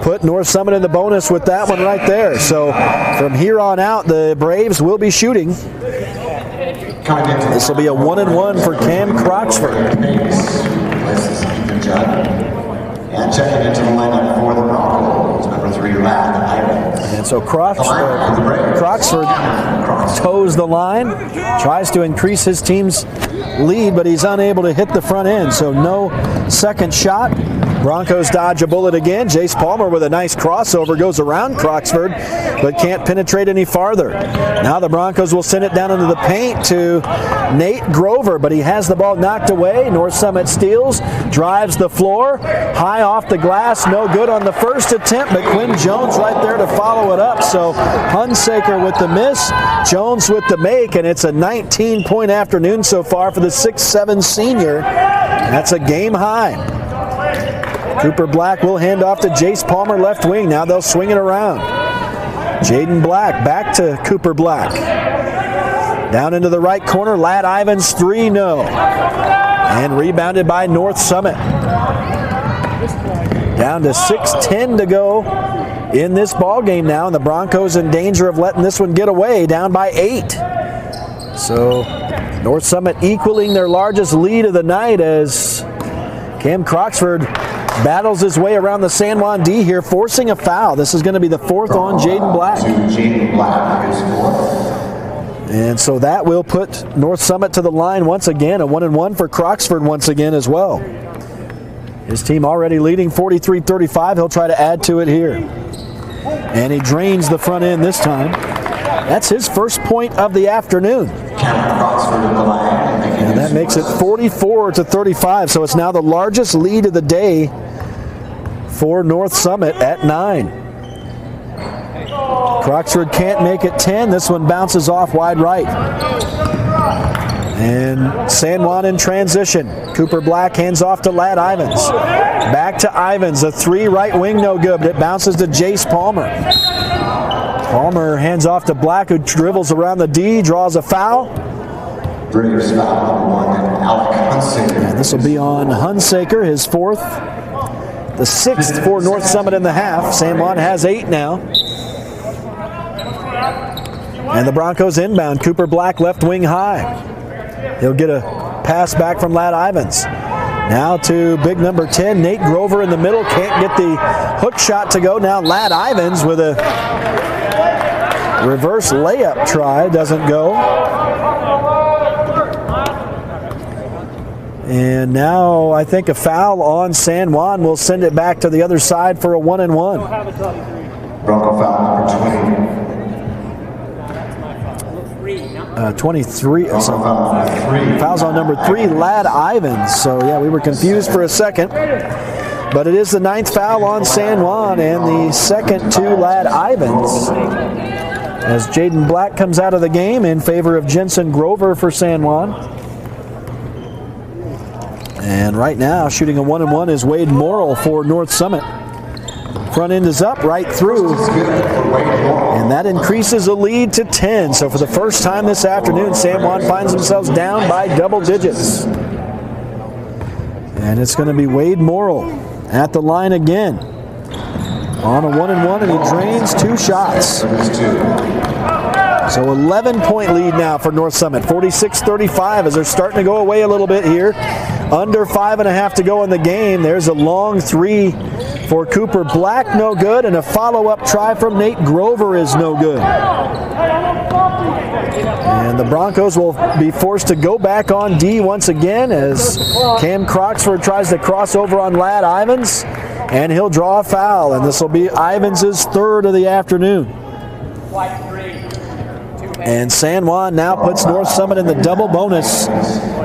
put North Summit in the bonus with that one right there. So from here on out, the Braves will be shooting. This will be a 1-and-1 for Cam Croxford. And checking into the lineup for the Broncos, number 3, Ladd. And so Croxford toes the line, tries to increase his team's lead, but he's unable to hit the front end. So no second shot. Broncos dodge a bullet again. Jace Palmer with a nice crossover goes around Croxford, but can't penetrate any farther. Now the Broncos will send it down into the paint to Nate Grover, but he has the ball knocked away. North Summit steals, drives the floor, high off the glass, no good on the first attempt, but Quinn Jones right there to follow it up. So Hunsaker with the miss, Jones with the make, and it's a 19-point afternoon so far for the 6'7" senior. That's a game high. Cooper Black will hand off to Jace Palmer, left wing. Now they'll swing it around. Jaden Black back to Cooper Black. Down into the right corner, Ladd Ivins, 3, no. And rebounded by North Summit. Down to 6:10 to go in this ball game now, and the Broncos in danger of letting this one get away, down by 8. So North Summit equaling their largest lead of the night as Cam Croxford battles his way around the San Juan D here, forcing a foul. This is going to be the 4th on Jaden Black. And so that will put North Summit to the line once again. A 1-1 for Croxford once again as well. His team already leading 43-35. He'll try to add to it here. And he drains the front end this time. That's his first point of the afternoon. And that makes it 44-35. So it's now the largest lead of the day for North Summit at 9. Croxford can't make it 10. This one bounces off wide right. And San Juan in transition. Cooper Black hands off to Ladd Ivins. Back to Ivins. A 3 right wing, no good, but it bounces to Jace Palmer. Palmer hands off to Black, who dribbles around the D, draws a foul. Braves foul on Alec Hunsaker. And this will be on Hunsaker, his 4th. The 6th for North Summit in the half. San Juan has 8 now. And the Broncos inbound. Cooper Black left wing high. He'll get a pass back from Ladd Ivins. Now to big number 10, Nate Grover in the middle. Can't get the hook shot to go. Now Ladd Ivins with a reverse layup try. Doesn't go. And now I think a foul on San Juan will send it back to the other side for a 1-1. Bronco foul number 20. 23. Fouls on number 3, Ladd Ivins. So, yeah, we were confused for a second. But it is the 9th foul on San Juan and the 2nd to Ladd Ivins. As Jaden Black comes out of the game in favor of Jensen Grover for San Juan. And right now, shooting a 1-1 is Wade Morrill for North Summit. Front end is up, right through, and that increases the lead to 10. So for the first time this afternoon, San Juan finds themselves down by double digits. And it's going to be Wade Morrill at the line again. On a 1-1, and he drains 2 shots. So 11-point lead now for North Summit, 46-35, as they're starting to go away a little bit here. Under 5.5 to go in the game. There's a long 3 for Cooper Black, no good, and a follow-up try from Nate Grover is no good. And the Broncos will be forced to go back on D once again as Cam Croxford tries to cross over on Ladd Ivins, and he'll draw a foul, and this will be Ivins' 3rd of the afternoon. And San Juan now puts North Summit in the double bonus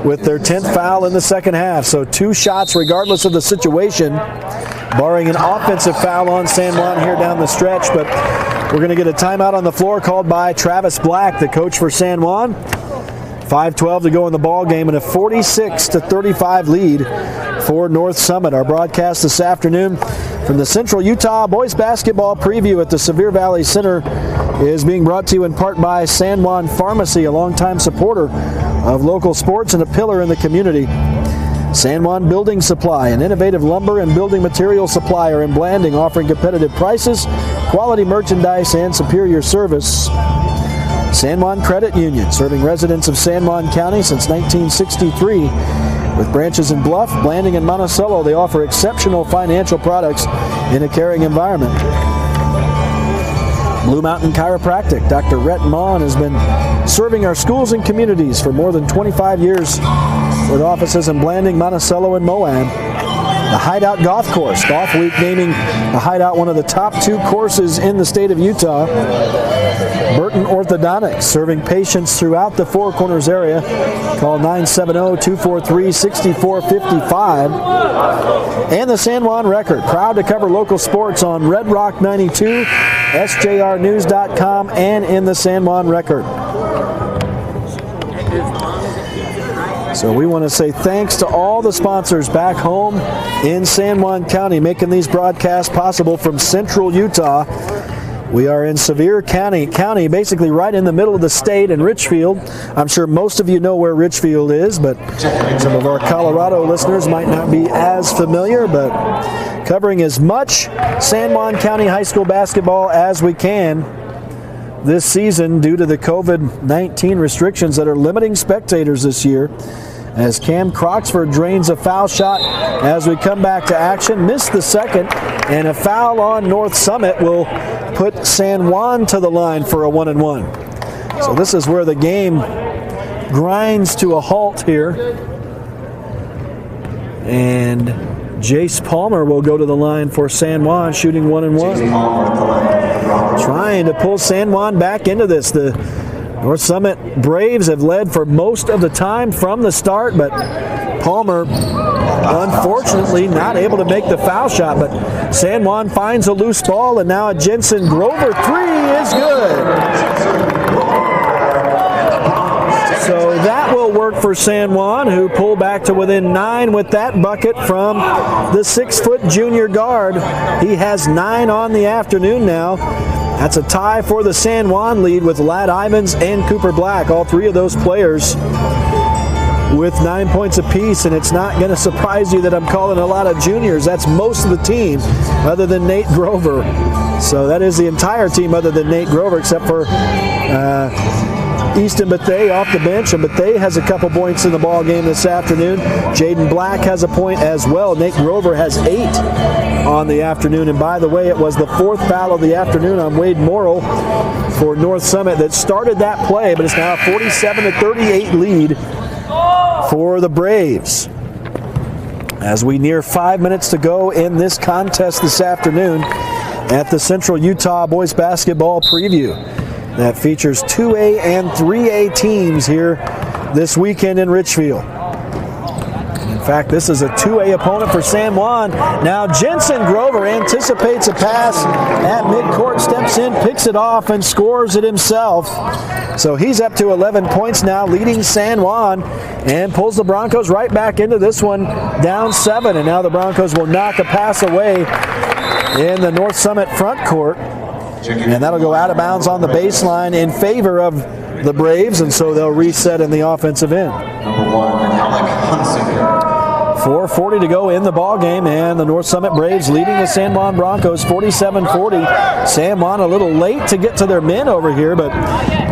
with their 10th foul in the second half. So 2 shots regardless of the situation, barring an offensive foul on San Juan here down the stretch. But we're going to get a timeout on the floor called by Travis Black, the coach for San Juan. 5:12 to go in the ball game, and a 46-35 lead for North Summit. Our broadcast this afternoon from the Central Utah Boys Basketball Preview at the Sevier Valley Center is being brought to you in part by San Juan Pharmacy, a longtime supporter of local sports and a pillar in the community. San Juan Building Supply, an innovative lumber and building material supplier in Blanding, offering competitive prices, quality merchandise, and superior service. San Juan Credit Union, serving residents of San Juan County since 1963. With branches in Bluff, Blanding, and Monticello, they offer exceptional financial products in a caring environment. Blue Mountain Chiropractic, Dr. Rhett Mon has been serving our schools and communities for more than 25 years with offices in Blanding, Monticello, and Moab. The Hideout Golf Course, Golf Week naming the Hideout one of the top 2 courses in the state of Utah. Burton Orthodontics, serving patients throughout the Four Corners area. Call 970-243-6455. And the San Juan Record, proud to cover local sports on Red Rock 92, SJRnews.com, and in the San Juan Record. So we want to say thanks to all the sponsors back home in San Juan County, making these broadcasts possible from Central Utah. We are in Sevier County, basically right in the middle of the state in Richfield. I'm sure most of you know where Richfield is, but some of our Colorado listeners might not be as familiar, but covering as much San Juan County high school basketball as we can this season due to the COVID-19 restrictions that are limiting spectators this year. As Cam Croxford drains a foul shot as we come back to action, missed the second, and a foul on North Summit will put San Juan to the line for a 1-1. So this is where the game grinds to a halt here. And Jace Palmer will go to the line for San Juan, shooting 1 and 1. Trying to pull San Juan back into this. The North Summit Braves have led for most of the time from the start, but Palmer, unfortunately, not able to make the foul shot. But San Juan finds a loose ball, and now a Jensen Grover three is good. So that will work for San Juan, who pull back to within 9 with that bucket from the 6-foot junior guard. He has 9 on the afternoon now. That's a tie for the San Juan lead with Ladd Ivins and Cooper Black, all 3 of those players with 9 points apiece, and it's not going to surprise you that I'm calling a lot of juniors. That's most of the team other than Nate Grover. So that is the entire team other than Nate Grover, except for Easton Bethea off the bench, and Bethea has a couple points in the ball game this afternoon. Jaden Black has a point as well. Nate Grover has 8 on the afternoon, and by the way, it was the 4th foul of the afternoon on Wade Morrill for North Summit that started that play, but it's now a 47-38 lead for the Braves. As we near 5 minutes to go in this contest this afternoon at the Central Utah Boys Basketball Preview that features 2A and 3A teams here this weekend in Richfield. In fact, this is a 2A opponent for San Juan. Now Jensen Grover anticipates a pass at midcourt, steps in, picks it off, and scores it himself. So he's up to 11 points now, leading San Juan, and pulls the Broncos right back into this one, down 7. And now the Broncos will knock a pass away in the North Summit front court. And that'll go out of bounds on the baseline in favor of the Braves, and so they'll reset in the offensive end. Number 1, Alec Hunsinger. 4:40 to go in the ball game, and the North Summit Braves leading the San Juan Broncos 47-40. San Juan a little late to get to their men over here, but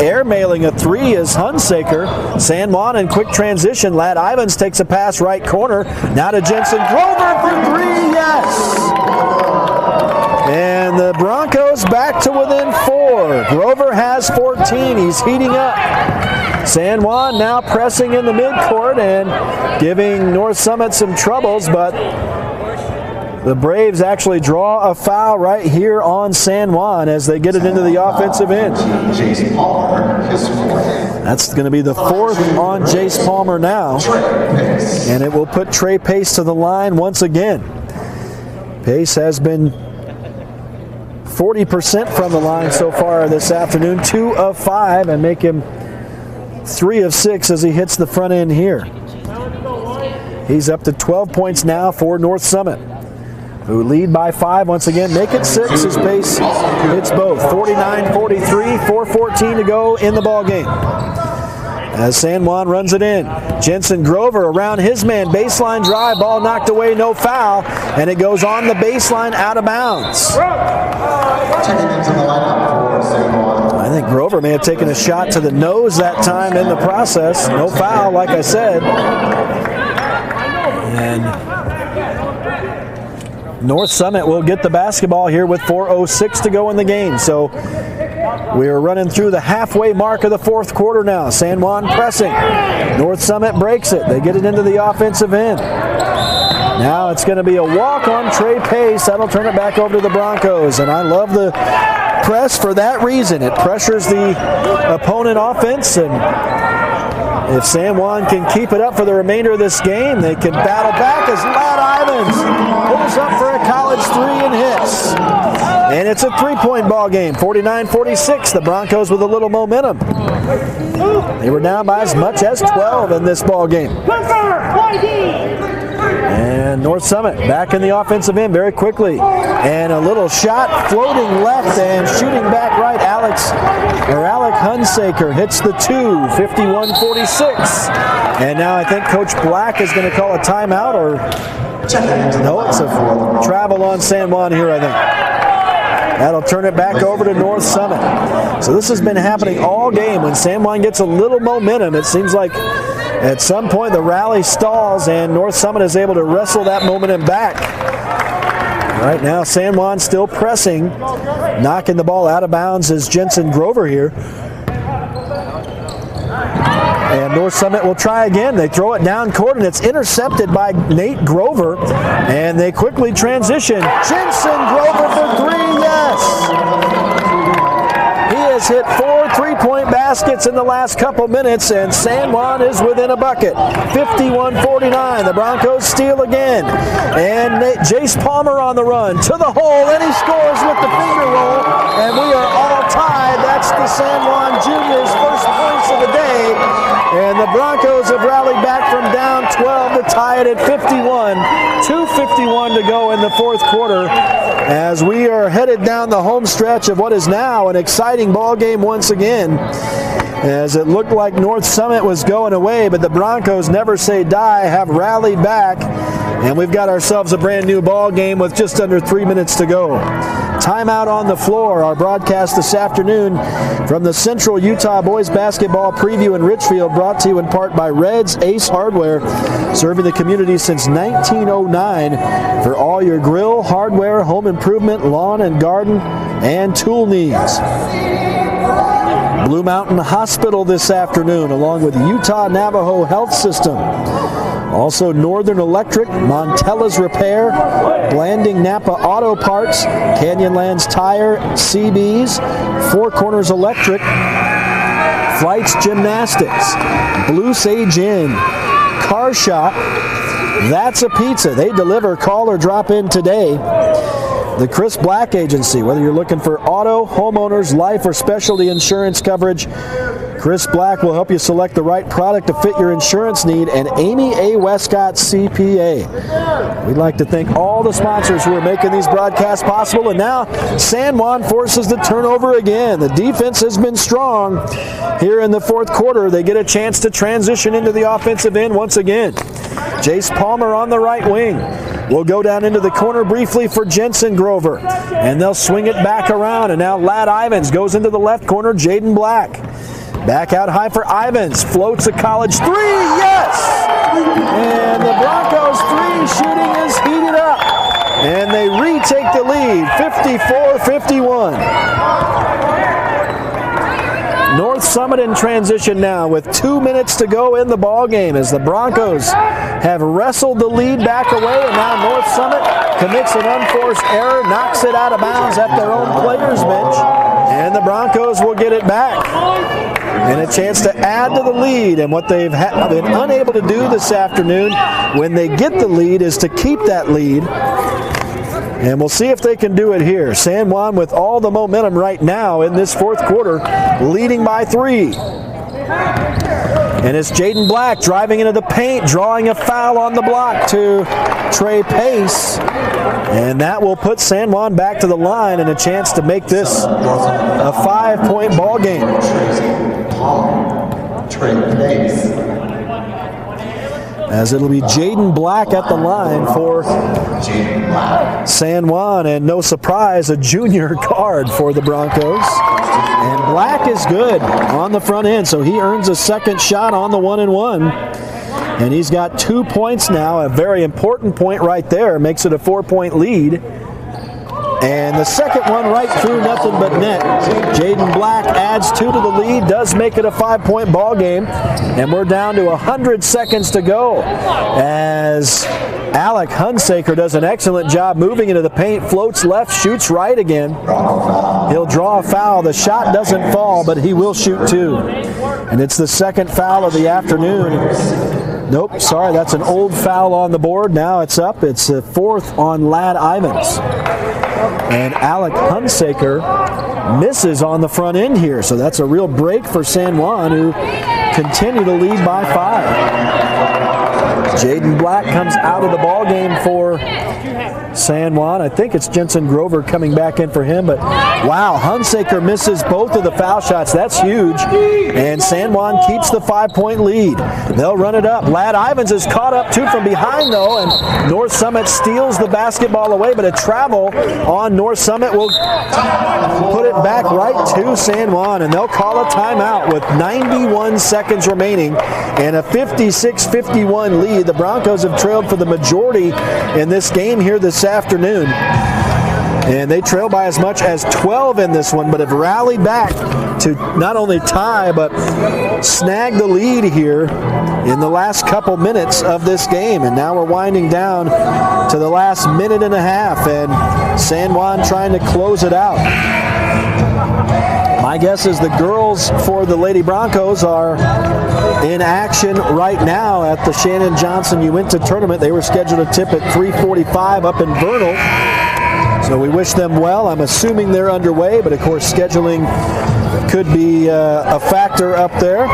airmailing a 3 is Hunsaker. San Juan in quick transition. Ladd Ivins takes a pass right corner. Now to Jensen Grover for 3, yes! And the Broncos back to within 4. Grover has 14. He's heating up. San Juan now pressing in the midcourt and giving North Summit some troubles, but the Braves actually draw a foul right here on San Juan as they get it into the offensive end. Jace Palmer, his 4th. That's going to be the 4th on Jace Palmer now, and it will put Trey Pace to the line once again. Pace has been 40% from the line so far this afternoon, 2 of 5, and make him 3 of 6 as he hits the front end here. He's up to 12 points now for North Summit, who lead by 5 once again. Make it 6 as Pace hits both. 49-43, 4:14 to go in the ball game. As San Juan runs it in, Jensen Grover around his man, baseline drive, ball knocked away, no foul, and it goes on the baseline out of bounds. I think Grover may have taken a shot to the nose that time in the process. No foul, like I said. And North Summit will get the basketball here with 4:06 to go in the game. So we are running through the halfway mark of the 4th quarter now. San Juan pressing. North Summit breaks it. They get it into the offensive end. Now it's going to be a walk on Trey Pace. That'll turn it back over to the Broncos. And I love the press for that reason. It pressures the opponent offense, and if San Juan can keep it up for the remainder of this game, they can battle back as Ladd Ivins pulls up for a college 3 and hits. And it's a 3-point ball game, 49-46. The Broncos with a little momentum. They were down by as much as 12 in this ball game. And North Summit back in the offensive end very quickly. And a little shot floating left and shooting back right. Alec Hunsaker hits the 2, 51-46. And now I think Coach Black is going to call a timeout, or no, it's a travel on San Juan here, I think. That'll turn it back over to North Summit. So this has been happening all game. When San Juan gets a little momentum, it seems like at some point the rally stalls and North Summit is able to wrestle that momentum back. Right now San Juan still pressing. Knocking the ball out of bounds is Jensen Grover here. And North Summit will try again. They throw it down court, and it's intercepted by Nate Grover. And they quickly transition. Jensen Grover for three, yes! He has hit 4 3-point baskets in the last couple minutes, and San Juan is within a bucket. 51-49. The Broncos steal again. And Jace Palmer on the run to the hole, and he scores with the finger roll. And we are all tied. That's the San Juan Juniors' first points of the day. And the Broncos have rallied back from down 12 to tie it at 51. 2:51 to go in the fourth quarter, as we are headed down the home stretch of what is now an exciting ball game once again, as it looked like North Summit was going away, but the Broncos never say die, have rallied back, and we've got ourselves a brand new ball game with just under 3 minutes to go. Timeout on the floor. Our broadcast this afternoon from the Central Utah Boys Basketball Preview in Richfield, brought to you in part by Red's Ace Hardware, serving the community since 1909 for all your grill, hardware, home improvement, lawn and garden, and tool needs. Blue Mountain Hospital this afternoon, along with Utah Navajo Health System. Also Northern Electric, Montella's Repair, Blanding Napa Auto Parts, Canyonlands Tire, CB's, Four Corners Electric, Flights Gymnastics, Blue Sage Inn, Car Shop, That's a Pizza. They deliver, call or drop in today. The Chris Black Agency, whether you're looking for auto, homeowners, life, or specialty insurance coverage, Chris Black will help you select the right product to fit your insurance need, and Amy A. Westcott, CPA. We'd like to thank all the sponsors who are making these broadcasts possible, and now San Juan forces the turnover again. The defense has been strong here in the fourth quarter. They get a chance to transition into the offensive end once again. Jace Palmer on the right wing will go down into the corner briefly for Jensen Grover, and they'll swing it back around, and now Ladd Ivins goes into the left corner. Jaden Black back out high for Ivins, floats a college three, yes! And the Broncos' three shooting is heated up, and they retake the lead, 54-51. North Summit in transition now with 2 minutes to go in the ball game, as the Broncos have wrestled the lead back away, and now North Summit commits an unforced error, knocks it out of bounds at their own players' bench, and the Broncos will get it back. And a chance to add to the lead, and what they've been unable to do this afternoon when they get the lead is to keep that lead. And we'll see if they can do it here. San Juan with all the momentum right now in this fourth quarter, leading by 3. And it's Jaden Black driving into the paint, drawing a foul on the block to Trey Pace. And that will put San Juan back to the line and a chance to make this a 5-point ball game. Trey Pace. As it'll be Jaden Black at the line for San Juan, and no surprise, a junior guard for the Broncos. And Black is good on the front end, so he earns a second shot on the 1-and-1. And he's got 2 points now, a very important point right there, makes it a 4-point lead. And the second one right through nothing but net. Jaden Black adds 2 to the lead, does make it a 5-point ball game. And we're down to 100 seconds to go, as Alec Hunsaker does an excellent job moving into the paint, floats left, shoots right again. He'll draw a foul. The shot doesn't fall, but he will shoot 2. And it's the second foul of the afternoon. Nope, sorry, that's an old foul on the board. Now it's up. It's the 4th on Ladd Ivins. And Alec Hunsaker misses on the front end here, so that's a real break for San Juan, who continue to lead by 5. Jaden Black comes out of the ball game for San Juan. I think it's Jensen Grover coming back in for him, but wow, Hunsaker misses both of the foul shots. That's huge, and San Juan keeps the 5-point lead. They'll run it up. Ladd Ivins is caught up 2 from behind, though, and North Summit steals the basketball away, but a travel on North Summit will put it back right to San Juan, and they'll call a timeout with 91 seconds remaining and a 56-51 lead. The Broncos have trailed for the majority in this game here this afternoon. And they trail by as much as 12 in this one, but have rallied back to not only tie, but snag the lead here in the last couple minutes of this game. And now we're winding down to the last minute and a half, and San Juan trying to close it out. My guess is the girls for the Lady Broncos are in action right now at the Shannon Johnson Uinta tournament. They were scheduled to tip at 3:45 up in Vernal. So we wish them well. I'm assuming they're underway, but of course scheduling could be a factor up there.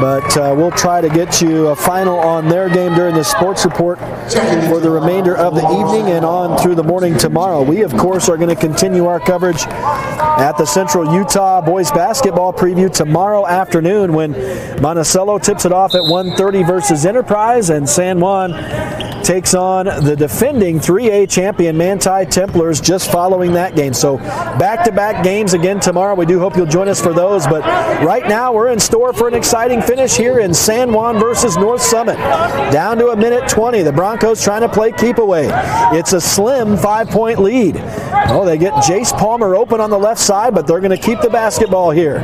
But we'll try to get you a final on their game during the sports report for the remainder of the evening and on through the morning tomorrow. We, of course, are going to continue our coverage at the Central Utah Boys Basketball Preview tomorrow afternoon when Monticello tips it off at 1:30 versus Enterprise, and San Juan takes on the defending 3A champion Manti Templars just following that game. So back-to-back games again tomorrow. We do hope you'll join us for those. But right now we're in store for an exciting finish here in San Juan versus North Summit. Down to a minute 20. The Broncos trying to play keep away. It's a slim 5-point lead. Oh, they get Jace Palmer open on the left side, but they're going to keep the basketball here.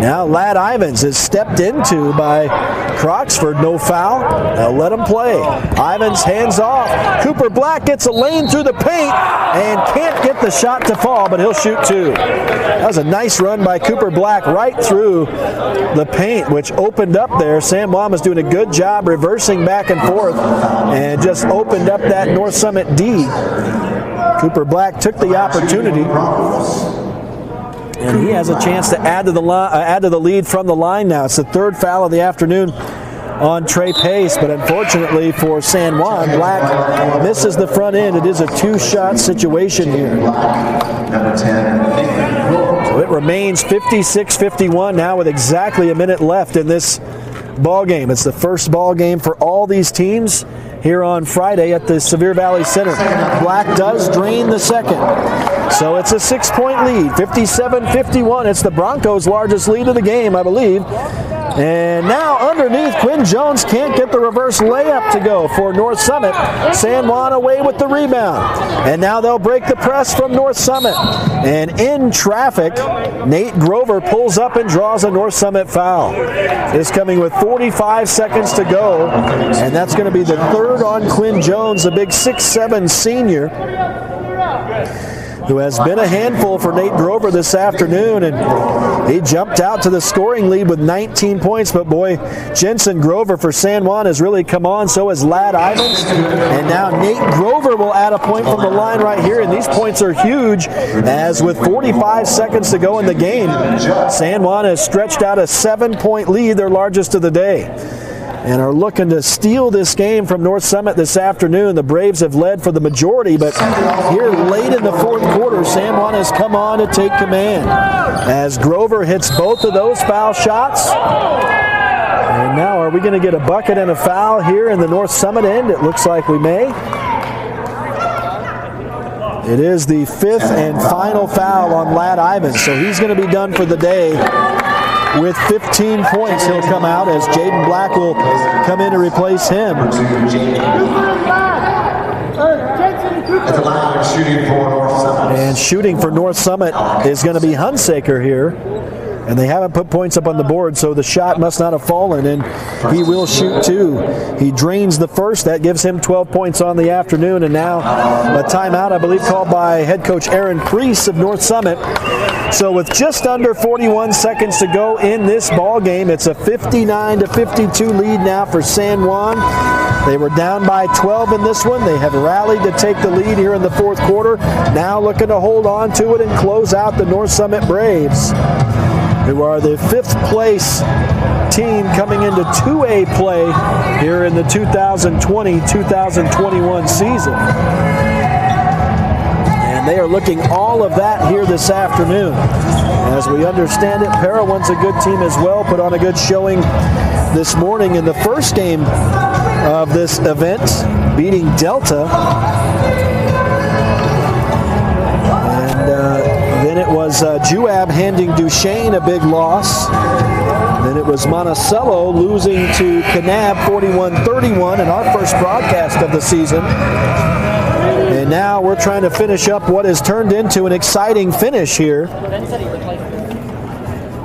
Now Ladd Ivins is stepped into by Croxford. No foul. They'll let him play. Ivins hands off. Cooper Black gets a lane through the paint and can't get the shot to fall, but he'll shoot two. That was a nice run by Cooper Black right through the paint, which opened up there. Sam Juan was doing a good job reversing back and forth and just opened up that North Summit D. Cooper Black took the opportunity, and he has a chance to add to the lead from the line now. It's the third foul of the afternoon on Trey Pace, but unfortunately for San Juan, Black misses the front end. It is a two-shot situation here. So it remains 56-51 now with exactly a minute left in this ball game. It's the first ball game for all these teams here on Friday at the Sevier Valley Center. Black does drain the second. So it's a 6-point lead, 57-51. It's the Broncos' largest lead of the game, I believe. And now underneath, Quinn Jones can't get the reverse layup to go for North Summit. San Juan away with the rebound. And now they'll break the press from North Summit. And in traffic, Nate Grover pulls up and draws a North Summit foul. It's coming with 45 seconds to go. And that's going to be the third on Quinn Jones, a big 6'7" senior, who has been a handful for Nate Grover this afternoon, and he jumped out to the scoring lead with 19 points, but boy, Jensen Grover for San Juan has really come on, so has Ladd Ivins, and now Nate Grover will add a point from the line right here, and these points are huge, as with 45 seconds to go in the game, San Juan has stretched out a 7-point lead, their largest of the day, and are looking to steal this game from North Summit this afternoon. The Braves have led for the majority, but here late in the fourth quarter, San Juan has come on to take command as Grover hits both of those foul shots. And now are we going to get a bucket and a foul here in the North Summit end? It looks like we may. It is the fifth and final foul on Ladd Ivins, so he's going to be done for the day. With 15 points, he'll come out as Jaden Black will come in to replace him. And shooting for North Summit is going to be Hunsaker here. And they haven't put points up on the board, so the shot must not have fallen, and he will shoot two. He drains the first. That gives him 12 points on the afternoon, and now a timeout, I believe, called by head coach Aaron Priest of North Summit. So with just under 41 seconds to go in this ball game, it's a 59-52 lead now for San Juan. They were down by 12 in this one. They have rallied to take the lead here in the fourth quarter. Now looking to hold on to it and close out the North Summit Braves, who are the fifth place team coming into 2A play here in the 2020-2021 season. And they are looking all of that here this afternoon. As we understand it, Parowan's a good team as well, put on a good showing this morning in the first game of this event, beating Delta. Then it was Juab handing Duchesne a big loss. Then it was Monticello losing to Kanab 41-31 in our first broadcast of the season. And now we're trying to finish up what has turned into an exciting finish here.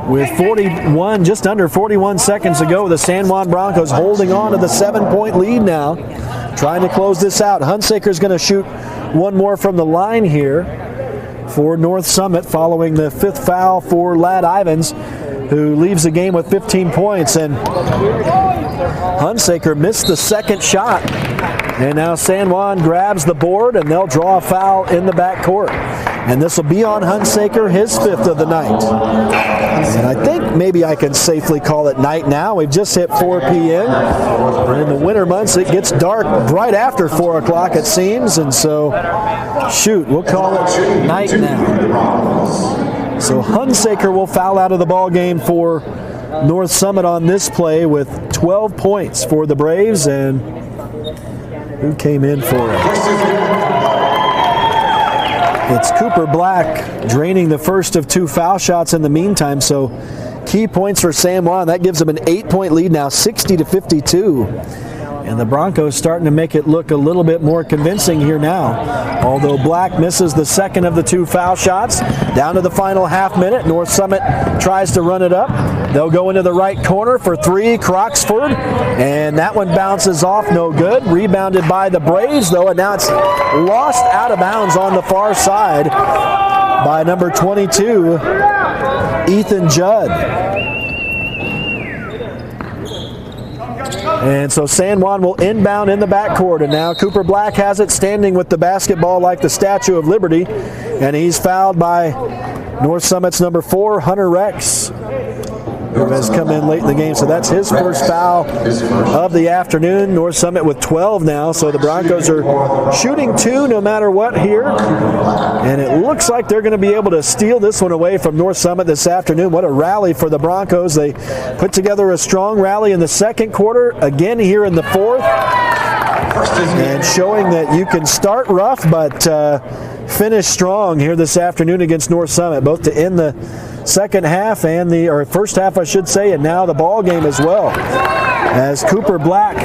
With 41, just under 41 seconds to go, the San Juan Broncos holding on to the 7-point lead now, trying to close this out. Hunsaker's going to shoot one more from the line here for North Summit following the 5th foul for Ladd Ivins, who leaves the game with 15 points. And Hunsaker missed the second shot. And now San Juan grabs the board, and they'll draw a foul in the backcourt. And this will be on Hunsaker, his 5th of the night. And I think maybe I can safely call it night now. We've just hit 4 p.m. And in the winter months, it gets dark right after 4 o'clock, it seems. And so, shoot, we'll call it night now. So Hunsaker will foul out of the ball game for North Summit on this play with 12 points for the Braves. And who came in for it? It's Cooper Black draining the first of 2 foul shots in the meantime. So key points for San Juan. That gives them an 8-point lead now, 60-52. And the Broncos starting to make it look a little bit more convincing here now. Although Black misses the second of the 2 foul shots. Down to the final half minute. North Summit tries to run it up. They'll go into the right corner for 3, Croxford. And that one bounces off, no good. Rebounded by the Braves, though, and now it's lost out of bounds on the far side by number 22, Ethan Judd. And so San Juan will inbound in the backcourt, and now Cooper Black has it, standing with the basketball like the Statue of Liberty, and he's fouled by North Summit's number 4, Hunter Rex, who has come in late in the game. So that's his first foul of the afternoon. North Summit with 12 now, so the Broncos are shooting 2 no matter what here. And it looks like they're going to be able to steal this one away from North Summit this afternoon. What a rally for the Broncos. They put together a strong rally in the second quarter, again here in the fourth. And showing that you can start rough but finish strong here this afternoon against North Summit, both to end the second half and first half, I should say, and now the ball game as well. As Cooper Black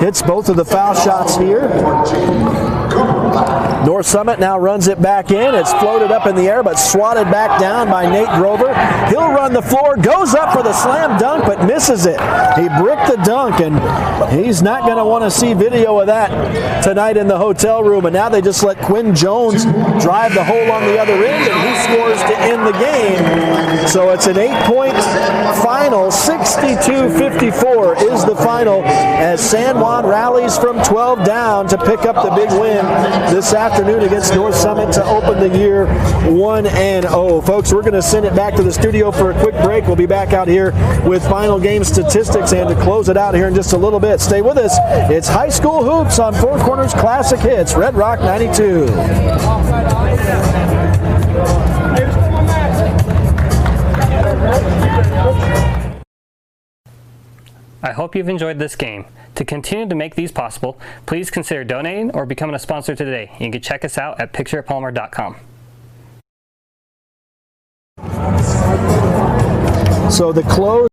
hits both of the foul shots here. North Summit now runs it back in. It's floated up in the air, but swatted back down by Nate Grover. He'll run the floor, goes up for the slam dunk, but misses it. He bricked the dunk, and he's not going to want to see video of that tonight in the hotel room. And now they just let Quinn Jones drive the hole on the other end, and he scores to end the game. So it's an 8-point final. 62-54 is the final as San Juan rallies from 12 down to pick up the big win this afternoon against North Summit to open the year 1-0. Folks, we're going to send it back to the studio for a quick break. We'll be back out here with final game statistics and to close it out here in just a little bit. Stay with us. It's High School Hoops on Four Corners Classic Hits, Red Rock 92. I hope you've enjoyed this game. To continue to make these possible, please consider donating or becoming a sponsor today. You can check us out at pictureatpalmer.com. So the close